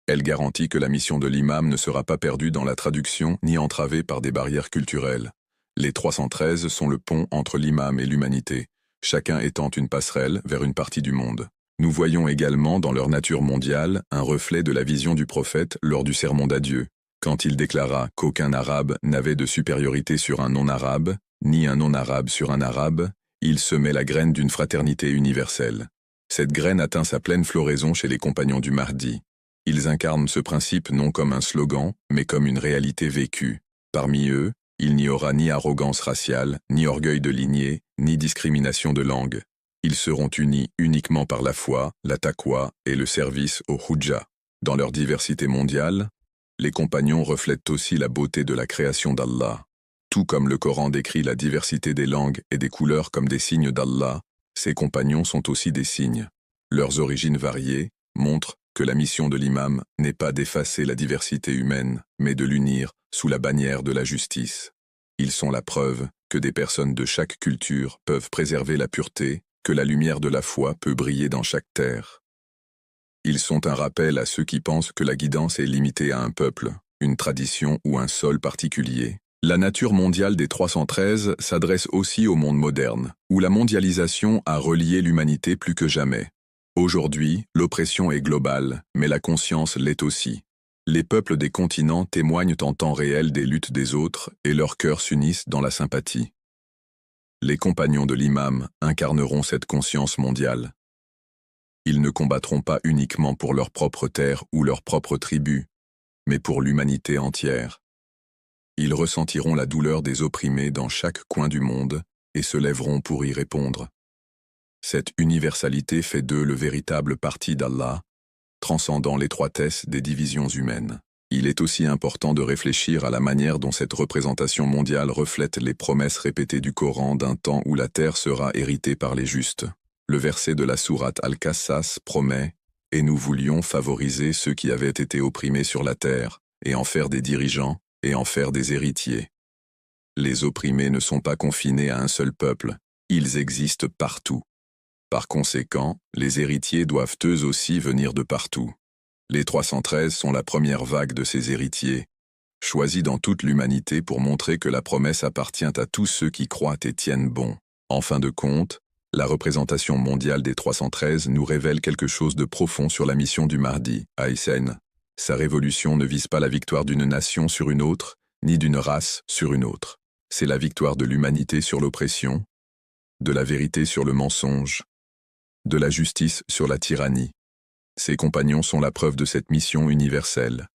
Elle garantit que la mission de l'imam ne sera pas perdue dans la traduction ni entravée par des barrières culturelles. Les 313 sont le pont entre l'imam et l'humanité, chacun étant une passerelle vers une partie du monde. Nous voyons également dans leur nature mondiale un reflet de la vision du prophète lors du sermon d'adieu, quand il déclara qu'aucun arabe n'avait de supériorité sur un non-arabe, ni un non-arabe sur un arabe, il semait la graine d'une fraternité universelle. Cette graine atteint sa pleine floraison chez les compagnons du Mahdi. Ils incarnent ce principe non comme un slogan, mais comme une réalité vécue. Parmi eux, il n'y aura ni arrogance raciale, ni orgueil de lignée, ni discrimination de langue. Ils seront unis uniquement par la foi, la taqwa et le service au hujja. Dans leur diversité mondiale, les compagnons reflètent aussi la beauté de la création d'Allah. Tout comme le Coran décrit la diversité des langues et des couleurs comme des signes d'Allah, ces compagnons sont aussi des signes. Leurs origines variées montrent que la mission de l'imam n'est pas d'effacer la diversité humaine, mais de l'unir sous la bannière de la justice. Ils sont la preuve que des personnes de chaque culture peuvent préserver la pureté, que la lumière de la foi peut briller dans chaque terre. Ils sont un rappel à ceux qui pensent que la guidance est limitée à un peuple, une tradition ou un sol particulier. La nature mondiale des 313 s'adresse aussi au monde moderne, où la mondialisation a relié l'humanité plus que jamais. Aujourd'hui, l'oppression est globale, mais la conscience l'est aussi. Les peuples des continents témoignent en temps réel des luttes des autres et leurs cœurs s'unissent dans la sympathie. Les compagnons de l'imam incarneront cette conscience mondiale. Ils ne combattront pas uniquement pour leur propre terre ou leur propre tribu, mais pour l'humanité entière. Ils ressentiront la douleur des opprimés dans chaque coin du monde et se lèveront pour y répondre. Cette universalité fait d'eux le véritable parti d'Allah, transcendant l'étroitesse des divisions humaines. Il est aussi important de réfléchir à la manière dont cette représentation mondiale reflète les promesses répétées du Coran d'un temps où la terre sera héritée par les justes. Le verset de la sourate Al-Qassas promet « Et nous voulions favoriser ceux qui avaient été opprimés sur la terre, et en faire des dirigeants, et en faire des héritiers. » Les opprimés ne sont pas confinés à un seul peuple, ils existent partout. Par conséquent, les héritiers doivent eux aussi venir de partout. Les 313 sont la première vague de ces héritiers, choisis dans toute l'humanité pour montrer que la promesse appartient à tous ceux qui croient et tiennent bon. En fin de compte, la représentation mondiale des 313 nous révèle quelque chose de profond sur la mission du Mahdi, Haysen. Sa révolution ne vise pas la victoire d'une nation sur une autre, ni d'une race sur une autre. C'est la victoire de l'humanité sur l'oppression, de la vérité sur le mensonge, de la justice sur la tyrannie. Ses compagnons sont la preuve de cette mission universelle.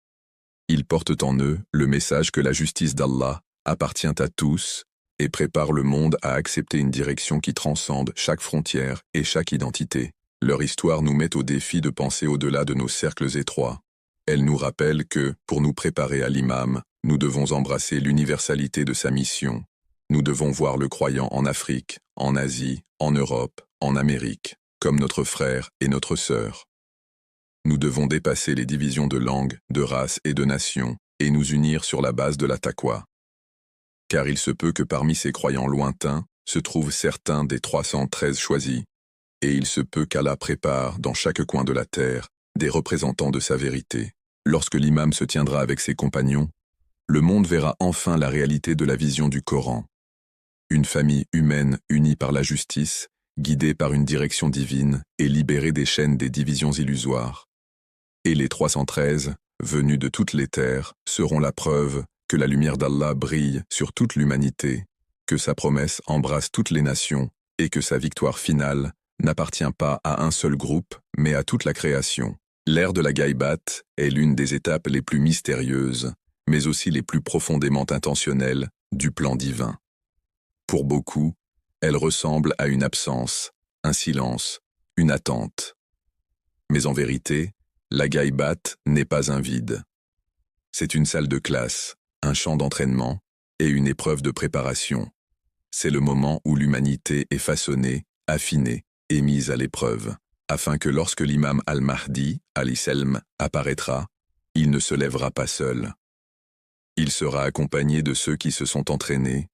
Ils portent en eux le message que la justice d'Allah appartient à tous et prépare le monde à accepter une direction qui transcende chaque frontière et chaque identité. Leur histoire nous met au défi de penser au-delà de nos cercles étroits. Elle nous rappelle que, pour nous préparer à l'imam, nous devons embrasser l'universalité de sa mission. Nous devons voir le croyant en Afrique, en Asie, en Europe, en Amérique, comme notre frère et notre sœur. Nous devons dépasser les divisions de langue, de race et de nation, et nous unir sur la base de la taqwa. Car il se peut que parmi ces croyants lointains se trouvent certains des 313 choisis, et il se peut qu'Allah prépare, dans chaque coin de la terre, des représentants de sa vérité. Lorsque l'imam se tiendra avec ses compagnons, le monde verra enfin la réalité de la vision du Coran. Une famille humaine unie par la justice, guidée par une direction divine et libérée des chaînes des divisions illusoires. Et les 313, venus de toutes les terres, seront la preuve que la lumière d'Allah brille sur toute l'humanité, que sa promesse embrasse toutes les nations et que sa victoire finale n'appartient pas à un seul groupe, mais à toute la création. L'ère de la Gaïbat est l'une des étapes les plus mystérieuses, mais aussi les plus profondément intentionnelles du plan divin. Pour beaucoup, elle ressemble à une absence, un silence, une attente. Mais en vérité, la Gaïbat n'est pas un vide. C'est une salle de classe, un champ d'entraînement et une épreuve de préparation. C'est le moment où l'humanité est façonnée, affinée et mise à l'épreuve, afin que lorsque l'imam al-Mahdi, al-Islam, apparaîtra, il ne se lèvera pas seul. Il sera accompagné de ceux qui se sont entraînés,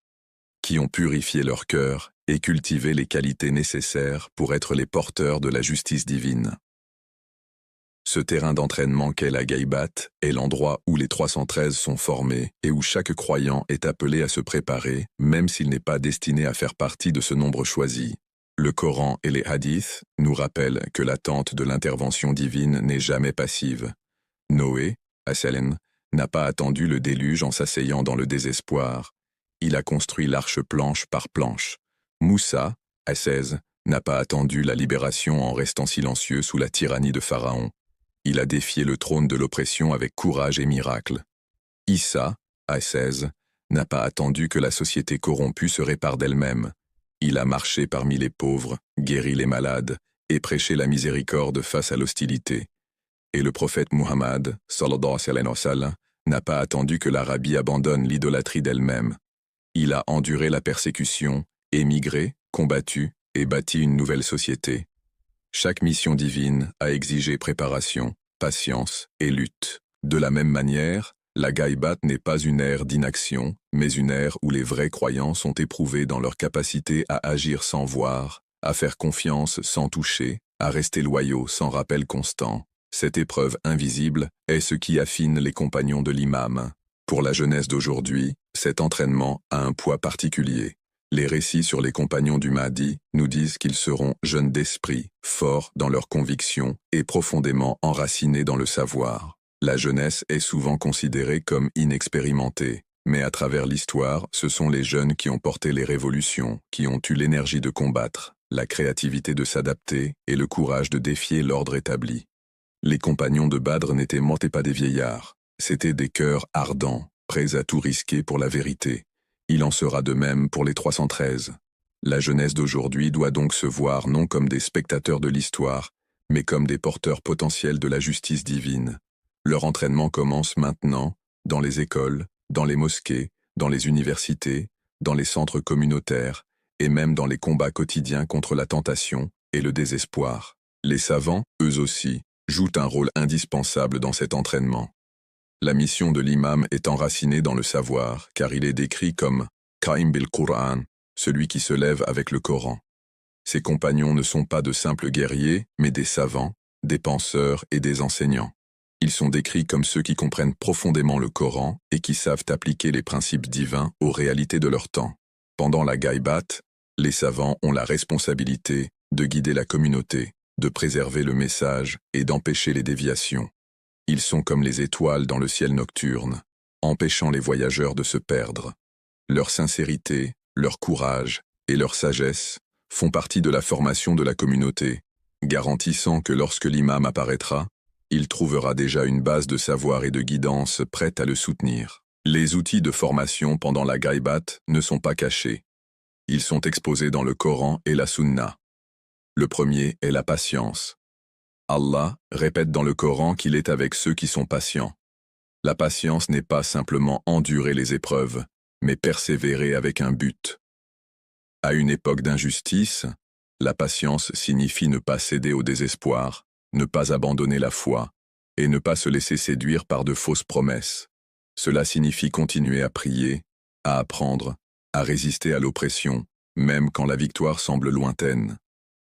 qui ont purifié leur cœur et cultivé les qualités nécessaires pour être les porteurs de la justice divine. Ce terrain d'entraînement qu'est la Gaïbat est l'endroit où les 313 sont formés et où chaque croyant est appelé à se préparer, même s'il n'est pas destiné à faire partie de ce nombre choisi. Le Coran et les hadiths nous rappellent que l'attente de l'intervention divine n'est jamais passive. Noé, as-Salam, n'a pas attendu le déluge en s'asseyant dans le désespoir. Il a construit l'arche planche par planche. Moussa, as-Seize, n'a pas attendu la libération en restant silencieux sous la tyrannie de Pharaon. Il a défié le trône de l'oppression avec courage et miracle. Issa, as-Seize, n'a pas attendu que la société corrompue se répare d'elle-même. Il a marché parmi les pauvres, guéri les malades et prêché la miséricorde face à l'hostilité. Et le prophète Muhammad, sallallahu alayhi wa sallam, n'a pas attendu que l'Arabie abandonne l'idolâtrie d'elle-même. Il a enduré la persécution, émigré, combattu et bâti une nouvelle société. Chaque mission divine a exigé préparation, patience et lutte. De la même manière, la Gaïbat n'est pas une ère d'inaction, mais une ère où les vrais croyants sont éprouvés dans leur capacité à agir sans voir, à faire confiance sans toucher, à rester loyaux sans rappel constant. Cette épreuve invisible est ce qui affine les compagnons de l'imam. Pour la jeunesse d'aujourd'hui, cet entraînement a un poids particulier. Les récits sur les compagnons du Mahdi nous disent qu'ils seront jeunes d'esprit, forts dans leurs convictions et profondément enracinés dans le savoir. La jeunesse est souvent considérée comme inexpérimentée, mais à travers l'histoire, ce sont les jeunes qui ont porté les révolutions, qui ont eu l'énergie de combattre, la créativité de s'adapter et le courage de défier l'ordre établi. Les compagnons de Badr n'étaient pas des vieillards, c'étaient des cœurs ardents, prêts à tout risquer pour la vérité. Il en sera de même pour les 313. La jeunesse d'aujourd'hui doit donc se voir non comme des spectateurs de l'histoire, mais comme des porteurs potentiels de la justice divine. Leur entraînement commence maintenant, dans les écoles, dans les mosquées, dans les universités, dans les centres communautaires, et même dans les combats quotidiens contre la tentation et le désespoir. Les savants, eux aussi, jouent un rôle indispensable dans cet entraînement. La mission de l'imam est enracinée dans le savoir, car il est décrit comme « Qaim bil Qur'an », celui qui se lève avec le Coran. Ses compagnons ne sont pas de simples guerriers, mais des savants, des penseurs et des enseignants. Ils sont décrits comme ceux qui comprennent profondément le Coran et qui savent appliquer les principes divins aux réalités de leur temps. Pendant la Gaïbat, les savants ont la responsabilité de guider la communauté, de préserver le message et d'empêcher les déviations. Ils sont comme les étoiles dans le ciel nocturne, empêchant les voyageurs de se perdre. Leur sincérité, leur courage et leur sagesse font partie de la formation de la communauté, garantissant que lorsque l'imam apparaîtra, il trouvera déjà une base de savoir et de guidance prête à le soutenir. Les outils de formation pendant la Gaïbat ne sont pas cachés. Ils sont exposés dans le Coran et la Sunna. Le premier est la patience. Allah répète dans le Coran qu'il est avec ceux qui sont patients. La patience n'est pas simplement endurer les épreuves, mais persévérer avec un but. À une époque d'injustice, la patience signifie ne pas céder au désespoir, ne pas abandonner la foi, et ne pas se laisser séduire par de fausses promesses. Cela signifie continuer à prier, à apprendre, à résister à l'oppression, même quand la victoire semble lointaine.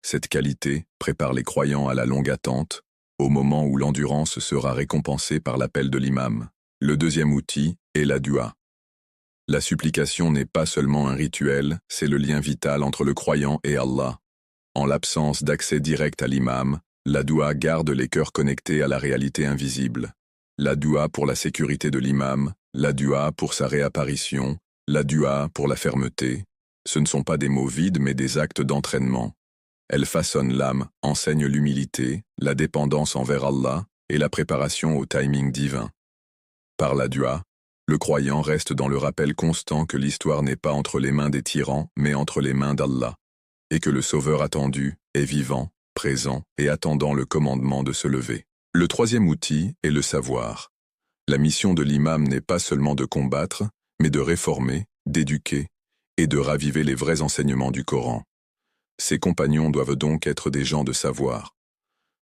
Cette qualité prépare les croyants à la longue attente, au moment où l'endurance sera récompensée par l'appel de l'imam. Le deuxième outil est la dua. La supplication n'est pas seulement un rituel, c'est le lien vital entre le croyant et Allah. En l'absence d'accès direct à l'imam, la dua garde les cœurs connectés à la réalité invisible. La dua pour la sécurité de l'imam, la dua pour sa réapparition, la dua pour la fermeté. Ce ne sont pas des mots vides mais des actes d'entraînement. Elles façonnent l'âme, enseignent l'humilité, la dépendance envers Allah et la préparation au timing divin. Par la dua, le croyant reste dans le rappel constant que l'histoire n'est pas entre les mains des tyrans mais entre les mains d'Allah, et que le Sauveur attendu est vivant, présent et attendant le commandement de se lever. Le troisième outil est le savoir. La mission de l'imam n'est pas seulement de combattre, mais de réformer, d'éduquer et de raviver les vrais enseignements du Coran. Ses compagnons doivent donc être des gens de savoir.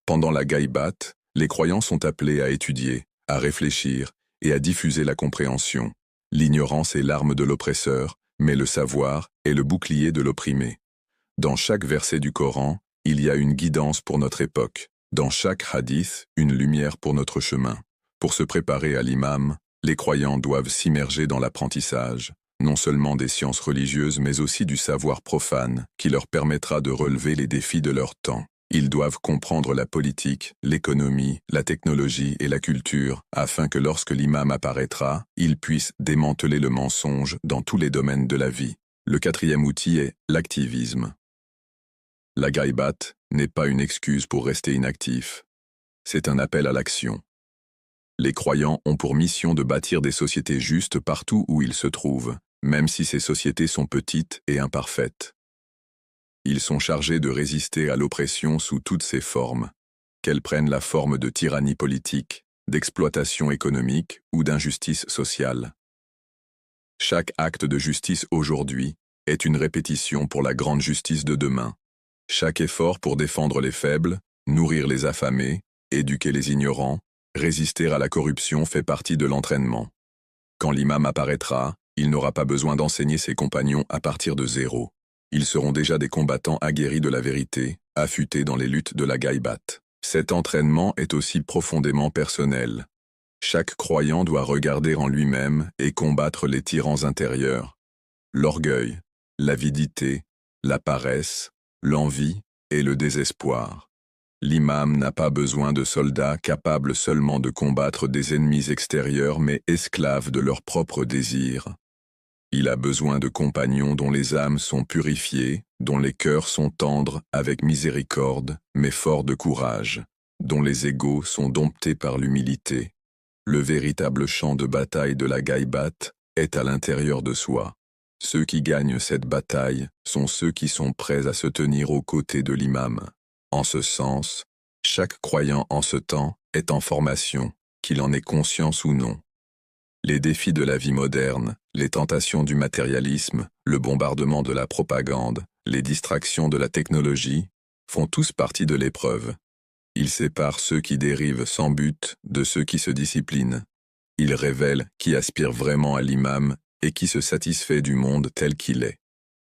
Pendant la Gaïbat, les croyants sont appelés à étudier, à réfléchir et à diffuser la compréhension. L'ignorance est l'arme de l'oppresseur, mais le savoir est le bouclier de l'opprimé. Dans chaque verset du Coran, il y a une guidance pour notre époque. Dans chaque hadith, une lumière pour notre chemin. Pour se préparer à l'imam, les croyants doivent s'immerger dans l'apprentissage, non seulement des sciences religieuses mais aussi du savoir profane, qui leur permettra de relever les défis de leur temps. Ils doivent comprendre la politique, l'économie, la technologie et la culture, afin que lorsque l'imam apparaîtra, ils puissent démanteler le mensonge dans tous les domaines de la vie. Le quatrième outil est l'activisme. La Gaïbat n'est pas une excuse pour rester inactif. C'est un appel à l'action. Les croyants ont pour mission de bâtir des sociétés justes partout où ils se trouvent, même si ces sociétés sont petites et imparfaites. Ils sont chargés de résister à l'oppression sous toutes ses formes, qu'elle prenne la forme de tyrannie politique, d'exploitation économique ou d'injustice sociale. Chaque acte de justice aujourd'hui est une répétition pour la grande justice de demain. Chaque effort pour défendre les faibles, nourrir les affamés, éduquer les ignorants, résister à la corruption fait partie de l'entraînement. Quand l'imam apparaîtra, il n'aura pas besoin d'enseigner ses compagnons à partir de zéro. Ils seront déjà des combattants aguerris de la vérité, affûtés dans les luttes de la Gaïbat. Cet entraînement est aussi profondément personnel. Chaque croyant doit regarder en lui-même et combattre les tyrans intérieurs. L'orgueil, l'avidité, la paresse, l'envie et le désespoir. L'imam n'a pas besoin de soldats capables seulement de combattre des ennemis extérieurs mais esclaves de leurs propres désirs. Il a besoin de compagnons dont les âmes sont purifiées, dont les cœurs sont tendres avec miséricorde, mais forts de courage, dont les égos sont domptés par l'humilité. Le véritable champ de bataille de la Gaïbat est à l'intérieur de soi. Ceux qui gagnent cette bataille sont ceux qui sont prêts à se tenir aux côtés de l'imam. En ce sens, chaque croyant en ce temps est en formation, qu'il en ait conscience ou non. Les défis de la vie moderne, les tentations du matérialisme, le bombardement de la propagande, les distractions de la technologie, font tous partie de l'épreuve. Ils séparent ceux qui dérivent sans but de ceux qui se disciplinent. Ils révèlent qui aspire vraiment à l'imam et qui se satisfait du monde tel qu'il est.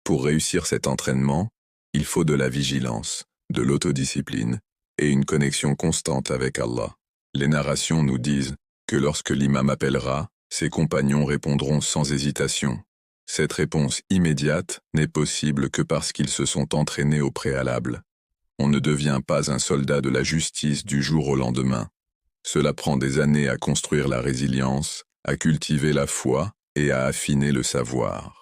Pour réussir cet entraînement, il faut de la vigilance, de l'autodiscipline et une connexion constante avec Allah. Les narrations nous disent que lorsque l'imam appellera, ses compagnons répondront sans hésitation. Cette réponse immédiate n'est possible que parce qu'ils se sont entraînés au préalable. On ne devient pas un soldat de la justice du jour au lendemain. Cela prend des années à construire la résilience, à cultiver la foi et à affiner le savoir.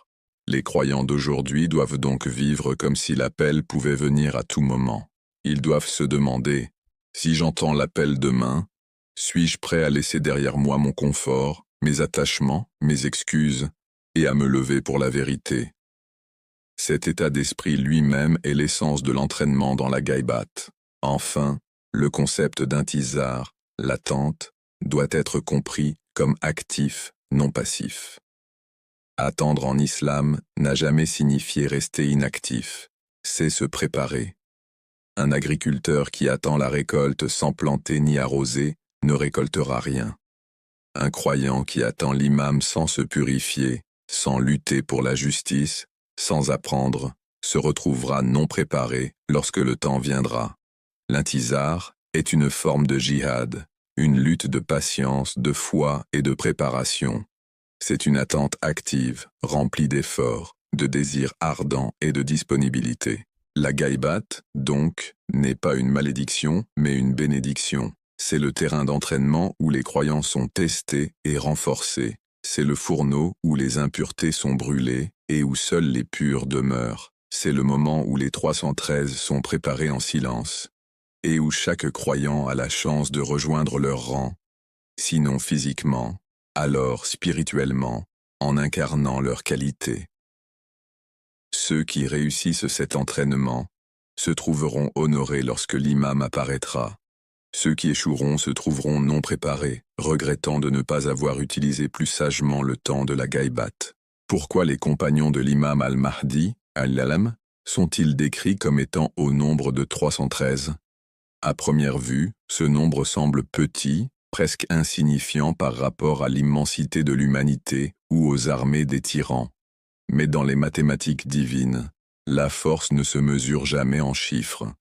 Les croyants d'aujourd'hui doivent donc vivre comme si l'appel pouvait venir à tout moment. Ils doivent se demander, si j'entends l'appel demain, suis-je prêt à laisser derrière moi mon confort, mes attachements, mes excuses, et à me lever pour la vérité? Cet état d'esprit lui-même est l'essence de l'entraînement dans la Ghaibat. Enfin, le concept d'intizar, l'attente, doit être compris comme actif, non passif. Attendre en islam n'a jamais signifié rester inactif, c'est se préparer. Un agriculteur qui attend la récolte sans planter ni arroser ne récoltera rien. Un croyant qui attend l'imam sans se purifier, sans lutter pour la justice, sans apprendre, se retrouvera non préparé lorsque le temps viendra. L'intizar est une forme de jihad, une lutte de patience, de foi et de préparation. C'est une attente active, remplie d'efforts, de désirs ardents et de disponibilité. La Ghaibat, donc, n'est pas une malédiction, mais une bénédiction. C'est le terrain d'entraînement où les croyants sont testés et renforcés. C'est le fourneau où les impuretés sont brûlées et où seuls les purs demeurent. C'est le moment où les 313 sont préparés en silence et où chaque croyant a la chance de rejoindre leur rang, sinon physiquement, alors spirituellement, en incarnant leur qualité. Ceux qui réussissent cet entraînement se trouveront honorés lorsque l'imam apparaîtra. Ceux qui échoueront se trouveront non préparés, regrettant de ne pas avoir utilisé plus sagement le temps de la Ghaibat. Pourquoi les compagnons de l'imam al-Mahdi, al-Alam, sont-ils décrits comme étant au nombre de 313 ? À première vue, ce nombre semble petit, presque insignifiant par rapport à l'immensité de l'humanité ou aux armées des tyrans. Mais dans les mathématiques divines, la force ne se mesure jamais en chiffres.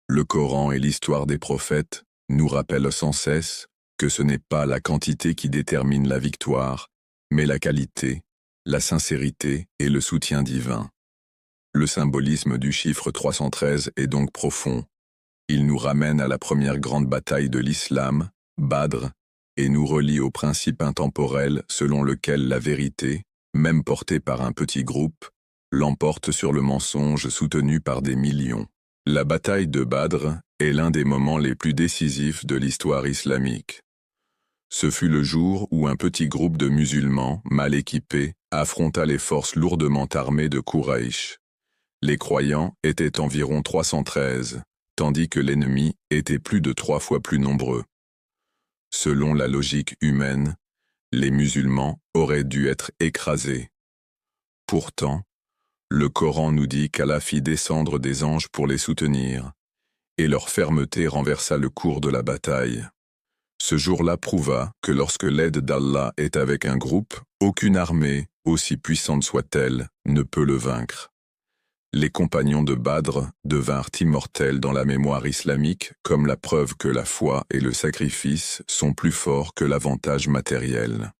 Le Coran et l'histoire des prophètes nous rappellent sans cesse que ce n'est pas la quantité qui détermine la victoire, mais la qualité, la sincérité et le soutien divin. Le symbolisme du chiffre 313 est donc profond. Il nous ramène à la première grande bataille de l'islam, Badr, et nous relie au principe intemporel selon lequel la vérité, même portée par un petit groupe, l'emporte sur le mensonge soutenu par des millions. La bataille de Badr est l'un des moments les plus décisifs de l'histoire islamique. Ce fut le jour où un petit groupe de musulmans, mal équipés, affronta les forces lourdement armées de Quraysh. Les croyants étaient environ 313, tandis que l'ennemi était plus de 3 fois plus nombreux. Selon la logique humaine, les musulmans auraient dû être écrasés. Pourtant, le Coran nous dit qu'Allah fit descendre des anges pour les soutenir, et leur fermeté renversa le cours de la bataille. Ce jour-là prouva que lorsque l'aide d'Allah est avec un groupe, aucune armée, aussi puissante soit-elle, ne peut le vaincre. Les compagnons de Badr devinrent immortels dans la mémoire islamique comme la preuve que la foi et le sacrifice sont plus forts que l'avantage matériel.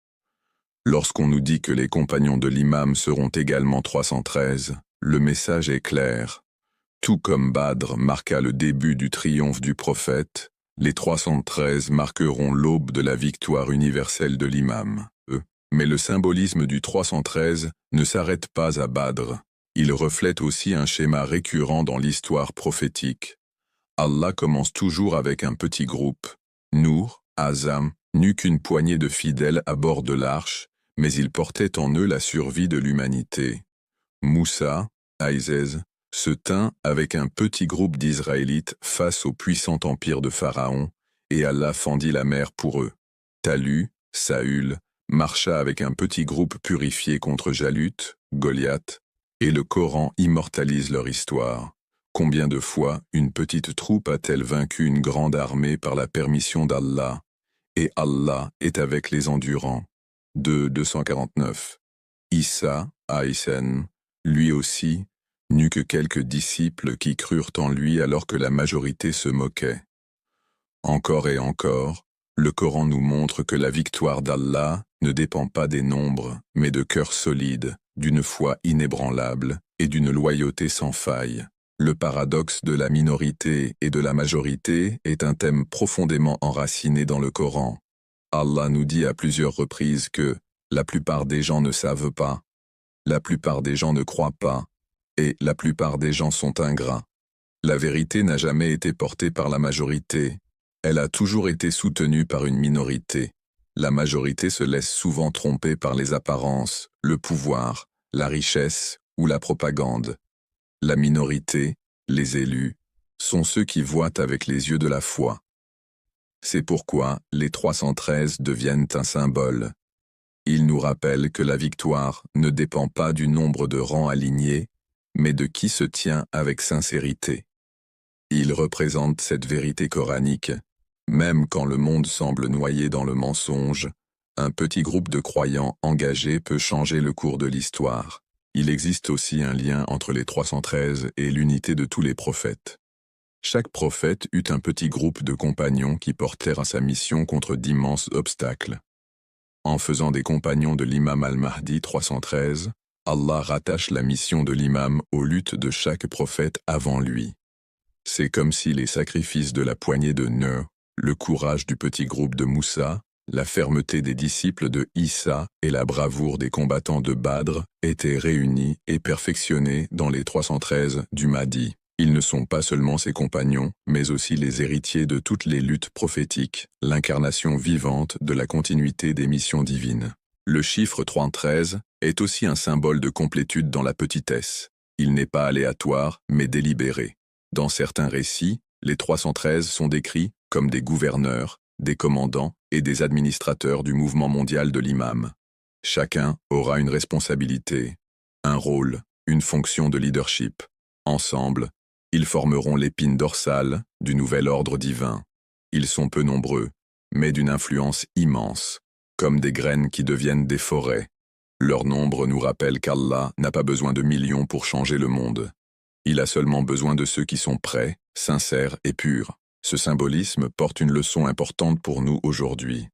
Lorsqu'on nous dit que les compagnons de l'imam seront également 313, le message est clair. Tout comme Badr marqua le début du triomphe du prophète, les 313 marqueront l'aube de la victoire universelle de l'imam. Mais le symbolisme du 313 ne s'arrête pas à Badr. Il reflète aussi un schéma récurrent dans l'histoire prophétique. Allah commence toujours avec un petit groupe. Nour, Azam, n'eut qu'une poignée de fidèles à bord de l'arche, mais ils portaient en eux la survie de l'humanité. Moussa, Aïzez, se tint avec un petit groupe d'Israélites face au puissant empire de Pharaon, et Allah fendit la mer pour eux. Talut, Saül, marcha avec un petit groupe purifié contre Jalut, Goliath, et le Coran immortalise leur histoire. Combien de fois une petite troupe a-t-elle vaincu une grande armée par la permission d'Allah? Et Allah est avec les endurants. 249. Issa, Aïsen, lui aussi, n'eut que quelques disciples qui crurent en lui alors que la majorité se moquait. Encore et encore, le Coran nous montre que la victoire d'Allah ne dépend pas des nombres, mais de cœurs solides, d'une foi inébranlable et d'une loyauté sans faille. Le paradoxe de la minorité et de la majorité est un thème profondément enraciné dans le Coran. Allah nous dit à plusieurs reprises que la plupart des gens ne savent pas, la plupart des gens ne croient pas, et la plupart des gens sont ingrats. La vérité n'a jamais été portée par la majorité, elle a toujours été soutenue par une minorité. La majorité se laisse souvent tromper par les apparences, le pouvoir, la richesse ou la propagande. La minorité, les élus, sont ceux qui voient avec les yeux de la foi. C'est pourquoi les 313 deviennent un symbole. Ils nous rappellent que la victoire ne dépend pas du nombre de rangs alignés, mais de qui se tient avec sincérité. Ils représentent cette vérité coranique. Même quand le monde semble noyé dans le mensonge, un petit groupe de croyants engagés peut changer le cours de l'histoire. Il existe aussi un lien entre les 313 et l'unité de tous les prophètes. Chaque prophète eut un petit groupe de compagnons qui portèrent à sa mission contre d'immenses obstacles. En faisant des compagnons de l'imam al-Mahdi 313, Allah rattache la mission de l'imam aux luttes de chaque prophète avant lui. C'est comme si les sacrifices de la poignée de Nuh, le courage du petit groupe de Moussa, la fermeté des disciples de Issa et la bravoure des combattants de Badr étaient réunis et perfectionnés dans les 313 du Mahdi. Ils ne sont pas seulement ses compagnons, mais aussi les héritiers de toutes les luttes prophétiques, l'incarnation vivante de la continuité des missions divines. Le chiffre 313 est aussi un symbole de complétude dans la petitesse. Il n'est pas aléatoire, mais délibéré. Dans certains récits, les 313 sont décrits comme des gouverneurs, des commandants et des administrateurs du mouvement mondial de l'imam. Chacun aura une responsabilité, un rôle, une fonction de leadership. Ensemble, ils formeront l'épine dorsale du nouvel ordre divin. Ils sont peu nombreux, mais d'une influence immense, comme des graines qui deviennent des forêts. Leur nombre nous rappelle qu'Allah n'a pas besoin de millions pour changer le monde. Il a seulement besoin de ceux qui sont prêts, sincères et purs. Ce symbolisme porte une leçon importante pour nous aujourd'hui.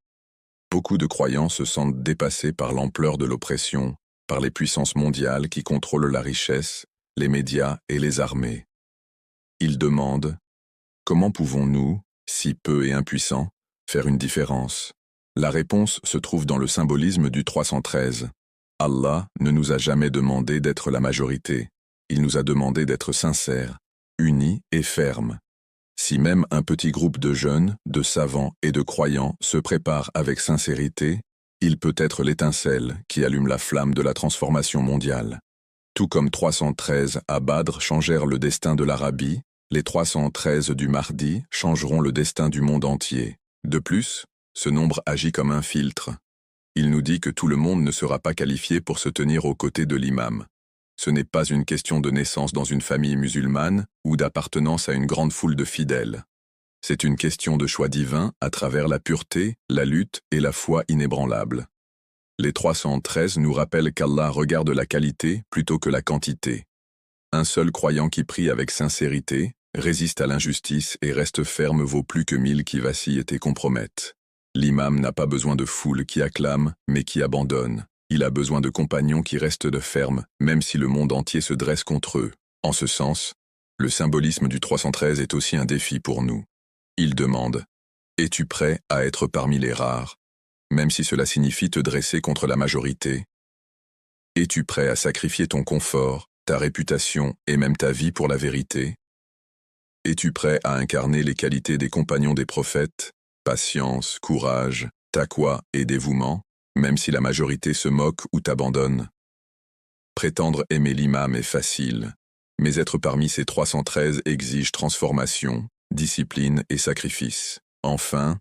Beaucoup de croyants se sentent dépassés par l'ampleur de l'oppression, par les puissances mondiales qui contrôlent la richesse, les médias et les armées. Ils demandent « Comment pouvons-nous, si peu et impuissants, faire une différence ?» La réponse se trouve dans le symbolisme du 313. Allah ne nous a jamais demandé d'être la majorité. Il nous a demandé d'être sincères, unis et fermes. Si même un petit groupe de jeunes, de savants et de croyants se prépare avec sincérité, il peut être l'étincelle qui allume la flamme de la transformation mondiale. Tout comme 313 à Badr changèrent le destin de l'Arabie, les 313 du Mahdi changeront le destin du monde entier. De plus, ce nombre agit comme un filtre. Il nous dit que tout le monde ne sera pas qualifié pour se tenir aux côtés de l'imam. Ce n'est pas une question de naissance dans une famille musulmane ou d'appartenance à une grande foule de fidèles. C'est une question de choix divin à travers la pureté, la lutte et la foi inébranlable. Les 313 nous rappellent qu'Allah regarde la qualité plutôt que la quantité. Un seul croyant qui prie avec sincérité, résiste à l'injustice et reste ferme vaut plus que 1000 qui vacillent et compromettent. L'imam n'a pas besoin de foule qui acclame, mais qui abandonne. Il a besoin de compagnons qui restent de ferme, même si le monde entier se dresse contre eux. En ce sens, le symbolisme du 313 est aussi un défi pour nous. Il demande « Es-tu prêt à être parmi les rares, même si cela signifie te dresser contre la majorité? Es-tu prêt à sacrifier ton confort, ta réputation et même ta vie pour la vérité? Es-tu prêt à incarner les qualités des compagnons des prophètes, patience, courage, taqwa et dévouement, même si la majorité se moque ou t'abandonne? Prétendre aimer l'imam est facile, mais être parmi ces 313 exige transformation, discipline et sacrifice. Enfin,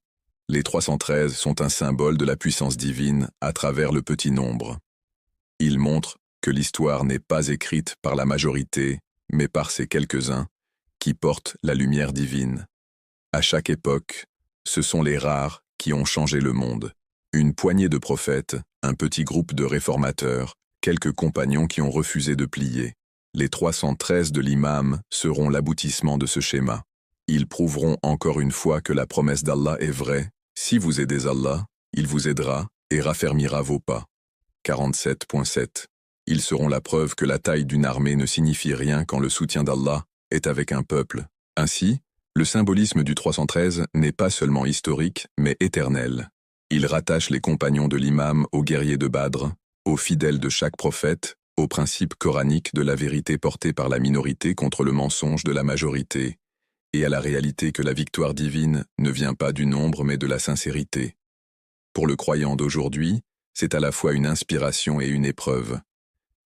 les 313 sont un symbole de la puissance divine à travers le petit nombre. Ils montrent que l'histoire n'est pas écrite par la majorité, mais par ces quelques-uns, qui portent la lumière divine. À chaque époque, ce sont les rares qui ont changé le monde. Une poignée de prophètes, un petit groupe de réformateurs, quelques compagnons qui ont refusé de plier. Les 313 de l'imam seront l'aboutissement de ce schéma. Ils prouveront encore une fois que la promesse d'Allah est vraie. Si vous aidez Allah, il vous aidera et raffermira vos pas. 47.7. Ils seront la preuve que la taille d'une armée ne signifie rien quand le soutien d'Allah est avec un peuple. Ainsi, le symbolisme du 313 n'est pas seulement historique, mais éternel. Il rattache les compagnons de l'imam aux guerriers de Badr, aux fidèles de chaque prophète, aux principes coraniques de la vérité portée par la minorité contre le mensonge de la majorité, et à la réalité que la victoire divine ne vient pas du nombre mais de la sincérité. Pour le croyant d'aujourd'hui, c'est à la fois une inspiration et une épreuve.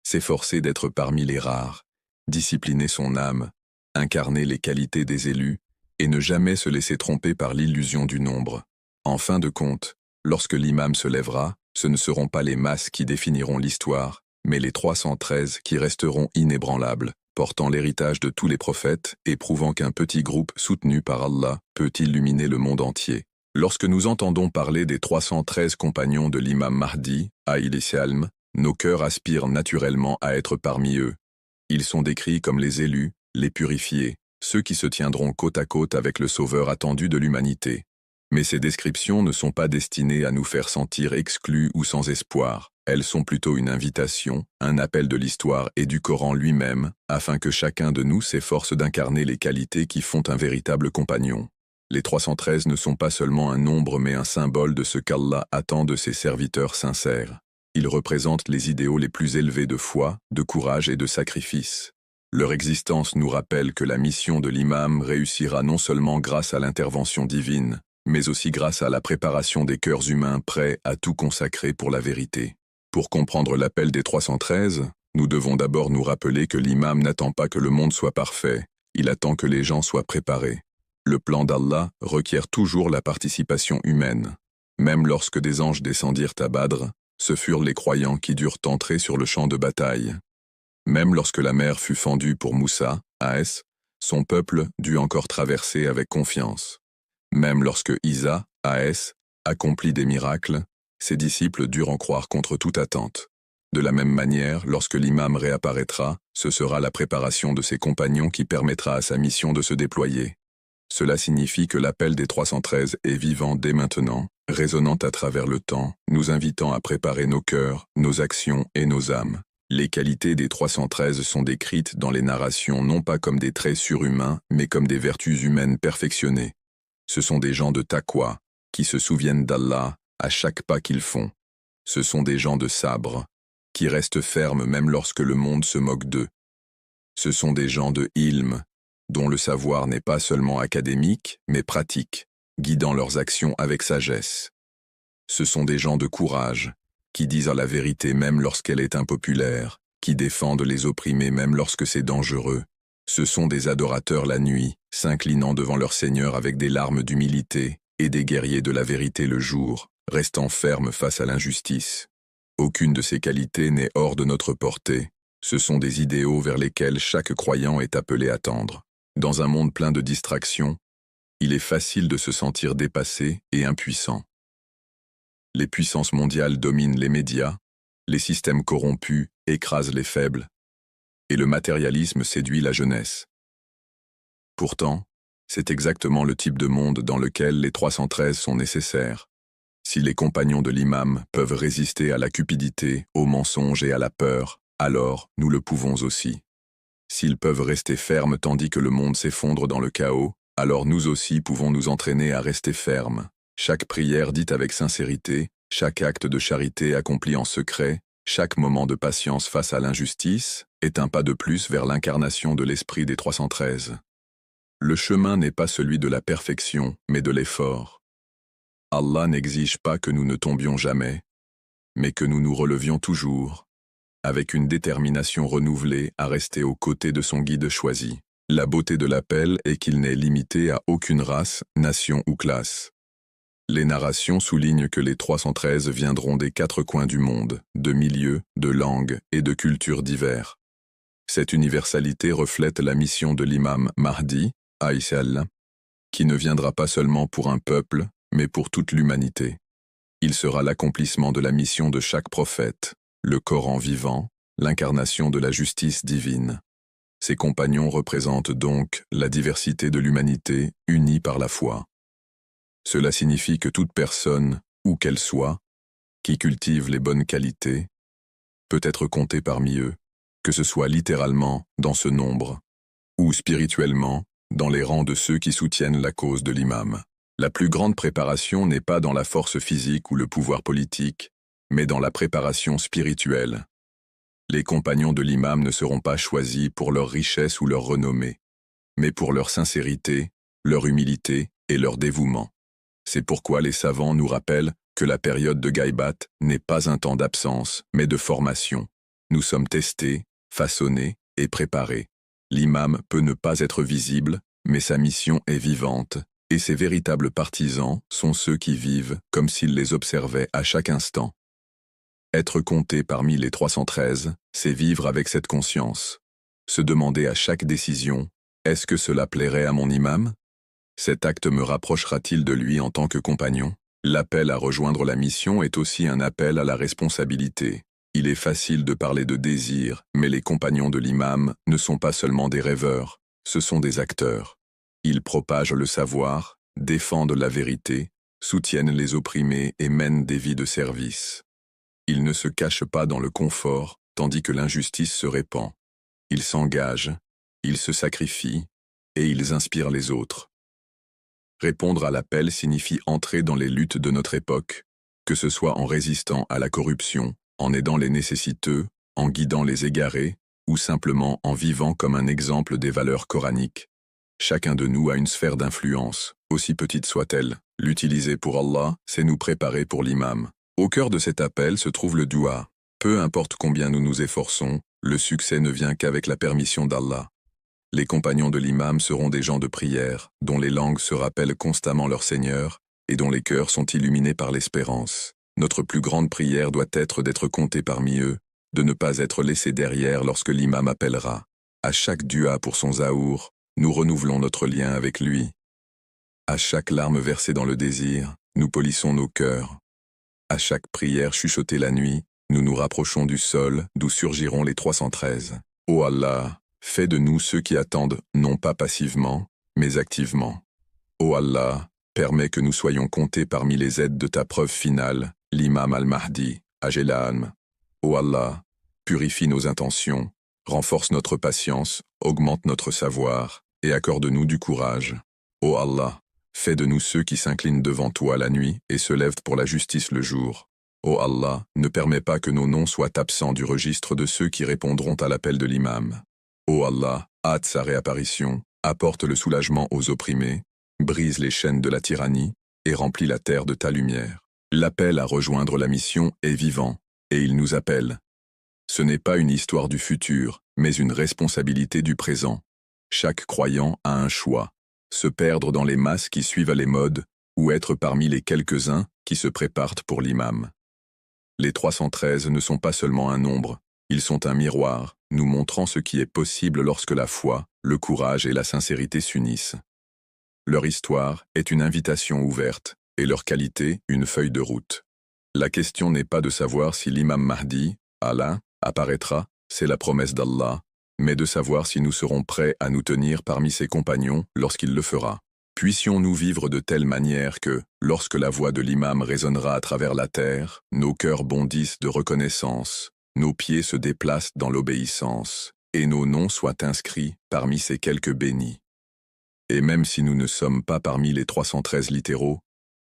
s'efforcer d'être parmi les rares, discipliner son âme, incarner les qualités des élus, et ne jamais se laisser tromper par l'illusion du nombre. En fin de compte, lorsque l'imam se lèvera, ce ne seront pas les masses qui définiront l'histoire, mais les 313 qui resteront inébranlables, portant l'héritage de tous les prophètes et prouvant qu'un petit groupe soutenu par Allah peut illuminer le monde entier. Lorsque nous entendons parler des 313 compagnons de l'imam Mahdi, alayhi salam, nos cœurs aspirent naturellement à être parmi eux. Ils sont décrits comme les élus, les purifiés, ceux qui se tiendront côte à côte avec le sauveur attendu de l'humanité. Mais ces descriptions ne sont pas destinées à nous faire sentir exclus ou sans espoir. Elles sont plutôt une invitation, un appel de l'histoire et du Coran lui-même, afin que chacun de nous s'efforce d'incarner les qualités qui font un véritable compagnon. Les 313 ne sont pas seulement un nombre mais un symbole de ce qu'Allah attend de ses serviteurs sincères. Ils représentent les idéaux les plus élevés de foi, de courage et de sacrifice. Leur existence nous rappelle que la mission de l'imam réussira non seulement grâce à l'intervention divine, mais aussi grâce à la préparation des cœurs humains prêts à tout consacrer pour la vérité. Pour comprendre l'appel des 313, nous devons d'abord nous rappeler que l'imam n'attend pas que le monde soit parfait, il attend que les gens soient préparés. Le plan d'Allah requiert toujours la participation humaine. Même lorsque des anges descendirent à Badr, ce furent les croyants qui durent entrer sur le champ de bataille. Même lorsque la mer fut fendue pour Moussa, A.S., son peuple dut encore traverser avec confiance. Même lorsque Isa, A.S., accomplit des miracles, ses disciples durent en croire contre toute attente. De la même manière, lorsque l'imam réapparaîtra, ce sera la préparation de ses compagnons qui permettra à sa mission de se déployer. Cela signifie que l'appel des 313 est vivant dès maintenant, résonnant à travers le temps, nous invitant à préparer nos cœurs, nos actions et nos âmes. Les qualités des 313 sont décrites dans les narrations non pas comme des traits surhumains, mais comme des vertus humaines perfectionnées. Ce sont des gens de taqwa, qui se souviennent d'Allah à chaque pas qu'ils font. Ce sont des gens de sabre, qui restent fermes même lorsque le monde se moque d'eux. Ce sont des gens de ilm, dont le savoir n'est pas seulement académique, mais pratique, guidant leurs actions avec sagesse. Ce sont des gens de courage, qui disent la vérité même lorsqu'elle est impopulaire, qui défendent les opprimés même lorsque c'est dangereux. Ce sont des adorateurs la nuit, s'inclinant devant leur Seigneur avec des larmes d'humilité, et des guerriers de la vérité le jour, restant fermes face à l'injustice. Aucune de ces qualités n'est hors de notre portée. Ce sont des idéaux vers lesquels chaque croyant est appelé à tendre. Dans un monde plein de distractions, il est facile de se sentir dépassé et impuissant. Les puissances mondiales dominent les médias, les systèmes corrompus écrasent les faibles, et le matérialisme séduit la jeunesse. Pourtant, c'est exactement le type de monde dans lequel les 313 sont nécessaires. Si les compagnons de l'imam peuvent résister à la cupidité, au mensonge et à la peur, alors nous le pouvons aussi. S'ils peuvent rester fermes tandis que le monde s'effondre dans le chaos, alors nous aussi pouvons nous entraîner à rester fermes. Chaque prière dite avec sincérité, chaque acte de charité accompli en secret, chaque moment de patience face à l'injustice, est un pas de plus vers l'incarnation de l'esprit des 313. Le chemin n'est pas celui de la perfection, mais de l'effort. Allah n'exige pas que nous ne tombions jamais, mais que nous nous relevions toujours, avec une détermination renouvelée à rester aux côtés de son guide choisi. La beauté de l'appel est qu'il n'est limité à aucune race, nation ou classe. Les narrations soulignent que les 313 viendront des 4 coins du monde, de milieux, de langues et de cultures divers. Cette universalité reflète la mission de l'imam Mahdi, alayhi salam, qui ne viendra pas seulement pour un peuple, mais pour toute l'humanité. Il sera l'accomplissement de la mission de chaque prophète, le Coran vivant, l'incarnation de la justice divine. Ses compagnons représentent donc la diversité de l'humanité unie par la foi. Cela signifie que toute personne, où qu'elle soit, qui cultive les bonnes qualités, peut être comptée parmi eux, que ce soit littéralement dans ce nombre, ou spirituellement dans les rangs de ceux qui soutiennent la cause de l'imam. La plus grande préparation n'est pas dans la force physique ou le pouvoir politique, mais dans la préparation spirituelle. Les compagnons de l'imam ne seront pas choisis pour leur richesse ou leur renommée, mais pour leur sincérité, leur humilité et leur dévouement. C'est pourquoi les savants nous rappellent que la période de Gaïbat n'est pas un temps d'absence, mais de formation. Nous sommes testés, façonnés et préparés. L'imam peut ne pas être visible, mais sa mission est vivante, et ses véritables partisans sont ceux qui vivent comme s'ils les observaient à chaque instant. Être compté parmi les 313, c'est vivre avec cette conscience. Se demander à chaque décision, est-ce que cela plairait à mon imam? Cet acte me rapprochera-t-il de lui en tant que compagnon? L'appel à rejoindre la mission est aussi un appel à la responsabilité. Il est facile de parler de désir, mais les compagnons de l'imam ne sont pas seulement des rêveurs, ce sont des acteurs. Ils propagent le savoir, défendent la vérité, soutiennent les opprimés et mènent des vies de service. Ils ne se cachent pas dans le confort, tandis que l'injustice se répand. Ils s'engagent, ils se sacrifient, et ils inspirent les autres. Répondre à l'appel signifie entrer dans les luttes de notre époque, que ce soit en résistant à la corruption, en aidant les nécessiteux, en guidant les égarés, ou simplement en vivant comme un exemple des valeurs coraniques. Chacun de nous a une sphère d'influence, aussi petite soit-elle. L'utiliser pour Allah, c'est nous préparer pour l'imam. Au cœur de cet appel se trouve le dua. Peu importe combien nous nous efforçons, le succès ne vient qu'avec la permission d'Allah. Les compagnons de l'imam seront des gens de prière, dont les langues se rappellent constamment leur Seigneur, et dont les cœurs sont illuminés par l'espérance. Notre plus grande prière doit être d'être comptés parmi eux, de ne pas être laissés derrière lorsque l'imam appellera. À chaque dua pour son zahour, nous renouvelons notre lien avec lui. À chaque larme versée dans le désir, nous polissons nos cœurs. À chaque prière chuchotée la nuit, nous nous rapprochons du sol d'où surgiront les 313. Ô Allah, fais de nous ceux qui attendent non pas passivement, mais activement. Ô Allah, permets que nous soyons comptés parmi les aides de ta preuve finale, l'imam al-Mahdi, Ajelan. Ô Allah, purifie nos intentions, renforce notre patience, augmente notre savoir, et accorde-nous du courage. Ô Allah, fais de nous ceux qui s'inclinent devant toi la nuit et se lèvent pour la justice le jour. Ô Allah, ne permets pas que nos noms soient absents du registre de ceux qui répondront à l'appel de l'imam. Ô Allah, hâte sa réapparition, apporte le soulagement aux opprimés, brise les chaînes de la tyrannie, et remplis la terre de ta lumière. L'appel à rejoindre la mission est vivant, et il nous appelle. Ce n'est pas une histoire du futur, mais une responsabilité du présent. Chaque croyant a un choix. Se perdre dans les masses qui suivent les modes, ou être parmi les quelques-uns qui se préparent pour l'imam. Les 313 ne sont pas seulement un nombre, ils sont un miroir, nous montrant ce qui est possible lorsque la foi, le courage et la sincérité s'unissent. Leur histoire est une invitation ouverte, et leur qualité une feuille de route. La question n'est pas de savoir si l'imam Mahdi, Allah, apparaîtra, c'est la promesse d'Allah, mais de savoir si nous serons prêts à nous tenir parmi ses compagnons lorsqu'il le fera. Puissions-nous vivre de telle manière que, lorsque la voix de l'imam résonnera à travers la terre, nos cœurs bondissent de reconnaissance, nos pieds se déplacent dans l'obéissance, et nos noms soient inscrits parmi ces quelques bénis. Et même si nous ne sommes pas parmi les 313 littéraux,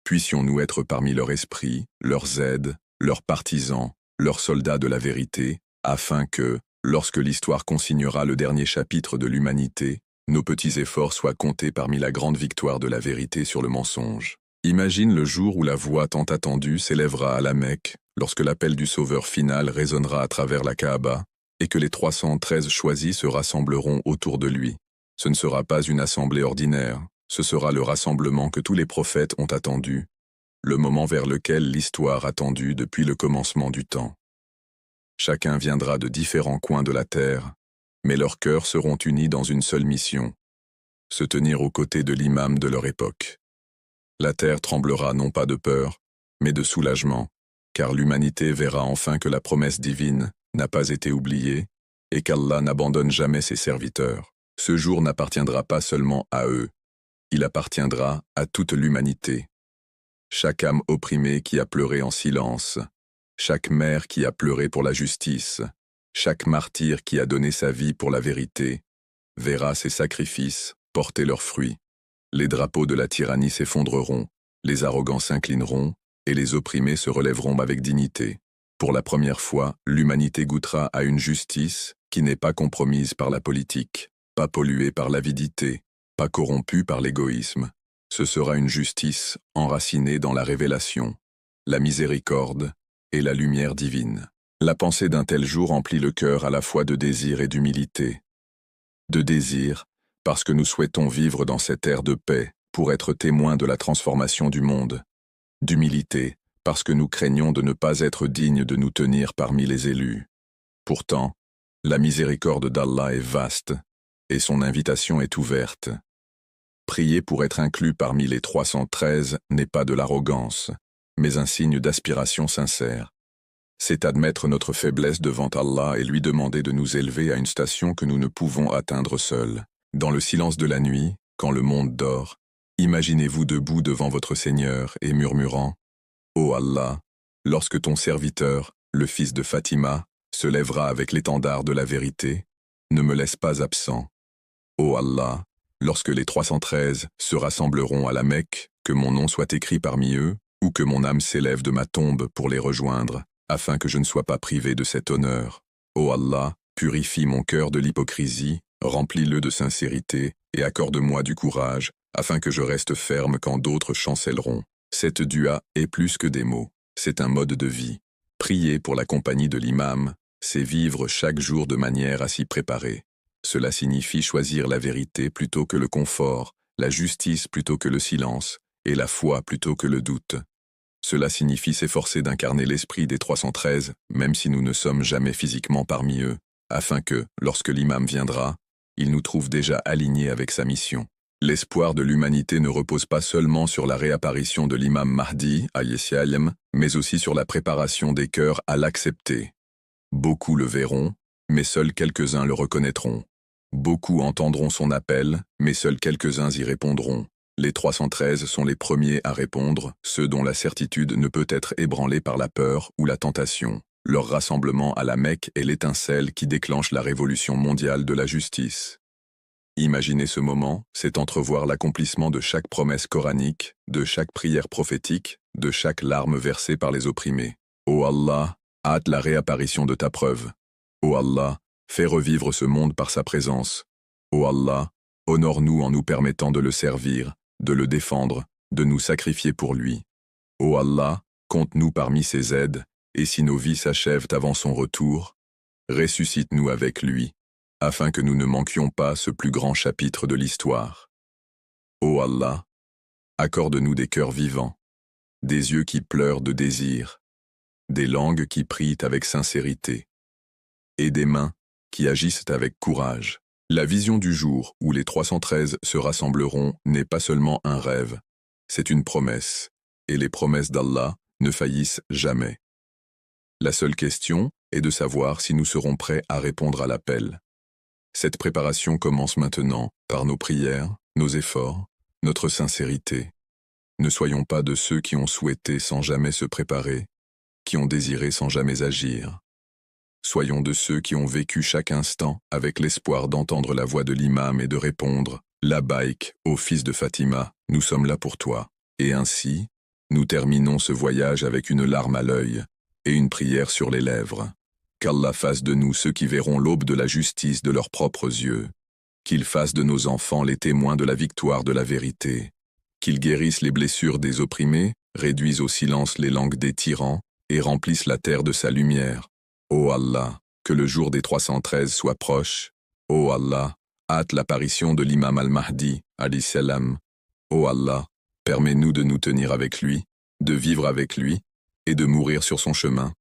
puissions-nous être parmi leur esprit, leurs aides, leurs partisans, leurs soldats de la vérité, afin que, lorsque l'histoire consignera le dernier chapitre de l'humanité, nos petits efforts soient comptés parmi la grande victoire de la vérité sur le mensonge. Imagine le jour où la voix tant attendue s'élèvera à la Mecque, lorsque l'appel du Sauveur final résonnera à travers la Kaaba, et que les 313 choisis se rassembleront autour de lui. Ce ne sera pas une assemblée ordinaire, ce sera le rassemblement que tous les prophètes ont attendu, le moment vers lequel l'histoire a tendu depuis le commencement du temps. Chacun viendra de différents coins de la terre, mais leurs cœurs seront unis dans une seule mission, se tenir aux côtés de l'imam de leur époque. La terre tremblera non pas de peur, mais de soulagement, car l'humanité verra enfin que la promesse divine n'a pas été oubliée et qu'Allah n'abandonne jamais ses serviteurs. Ce jour n'appartiendra pas seulement à eux, il appartiendra à toute l'humanité. Chaque âme opprimée qui a pleuré en silence, chaque mère qui a pleuré pour la justice, chaque martyr qui a donné sa vie pour la vérité, verra ses sacrifices porter leurs fruits. Les drapeaux de la tyrannie s'effondreront, les arrogants s'inclineront, et les opprimés se relèveront avec dignité. Pour la première fois, l'humanité goûtera à une justice qui n'est pas compromise par la politique, pas polluée par l'avidité, pas corrompue par l'égoïsme. Ce sera une justice enracinée dans la révélation, la miséricorde et la lumière divine. La pensée d'un tel jour emplit le cœur à la fois de désir et d'humilité. De désir, parce que nous souhaitons vivre dans cette ère de paix, pour être témoins de la transformation du monde. D'humilité, parce que nous craignons de ne pas être dignes de nous tenir parmi les élus. Pourtant, la miséricorde d'Allah est vaste, et son invitation est ouverte. Prier pour être inclus parmi les 313 n'est pas de l'arrogance, mais un signe d'aspiration sincère. C'est admettre notre faiblesse devant Allah et lui demander de nous élever à une station que nous ne pouvons atteindre seuls. Dans le silence de la nuit, quand le monde dort, imaginez-vous debout devant votre Seigneur et murmurant « Ô Allah, lorsque ton serviteur, le fils de Fatima, se lèvera avec l'étendard de la vérité, ne me laisse pas absent. Ô Allah, lorsque les 313 se rassembleront à la Mecque, que mon nom soit écrit parmi eux, ou que mon âme s'élève de ma tombe pour les rejoindre, afin que je ne sois pas privé de cet honneur. Ô Allah, purifie mon cœur de l'hypocrisie, remplis-le de sincérité, et accorde-moi du courage, afin que je reste ferme quand d'autres chancelleront. Cette dua est plus que des mots, c'est un mode de vie. Prier pour la compagnie de l'imam, c'est vivre chaque jour de manière à s'y préparer. Cela signifie choisir la vérité plutôt que le confort, la justice plutôt que le silence, et la foi plutôt que le doute. Cela signifie s'efforcer d'incarner l'esprit des 313, même si nous ne sommes jamais physiquement parmi eux, afin que, lorsque l'imam viendra, il nous trouve déjà alignés avec sa mission. L'espoir de l'humanité ne repose pas seulement sur la réapparition de l'imam Mahdi, alayhi, mais aussi sur la préparation des cœurs à l'accepter. Beaucoup le verront, mais seuls quelques-uns le reconnaîtront. Beaucoup entendront son appel, mais seuls quelques-uns y répondront. Les 313 sont les premiers à répondre, ceux dont la certitude ne peut être ébranlée par la peur ou la tentation. Leur rassemblement à la Mecque est l'étincelle qui déclenche la révolution mondiale de la justice. Imaginer ce moment, c'est entrevoir l'accomplissement de chaque promesse coranique, de chaque prière prophétique, de chaque larme versée par les opprimés. Ô Allah, hâte la réapparition de ta preuve. Ô Allah, fais revivre ce monde par sa présence. Ô Allah, honore-nous en nous permettant de le servir, de le défendre, de nous sacrifier pour lui. Ô Allah, compte-nous parmi ses aides, et si nos vies s'achèvent avant son retour, ressuscite-nous avec lui, afin que nous ne manquions pas ce plus grand chapitre de l'histoire. Ô Allah, accorde-nous des cœurs vivants, des yeux qui pleurent de désir, des langues qui prient avec sincérité, et des mains qui agissent avec courage. La vision du jour où les 313 se rassembleront n'est pas seulement un rêve, c'est une promesse, et les promesses d'Allah ne faillissent jamais. La seule question est de savoir si nous serons prêts à répondre à l'appel. Cette préparation commence maintenant par nos prières, nos efforts, notre sincérité. Ne soyons pas de ceux qui ont souhaité sans jamais se préparer, qui ont désiré sans jamais agir. Soyons de ceux qui ont vécu chaque instant avec l'espoir d'entendre la voix de l'imam et de répondre « Labbaïk, ô fils de Fatima, nous sommes là pour toi ». Et ainsi, nous terminons ce voyage avec une larme à l'œil et une prière sur les lèvres. Qu'Allah fasse de nous ceux qui verront l'aube de la justice de leurs propres yeux. Qu'il fasse de nos enfants les témoins de la victoire de la vérité. Qu'il guérisse les blessures des opprimés, réduise au silence les langues des tyrans et remplisse la terre de sa lumière. Ô Allah, que le jour des 313 soit proche. Ô Allah, hâte l'apparition de l'imam al-Mahdi, alayhi salam. Ô Allah, permets-nous de nous tenir avec lui, de vivre avec lui, et de mourir sur son chemin.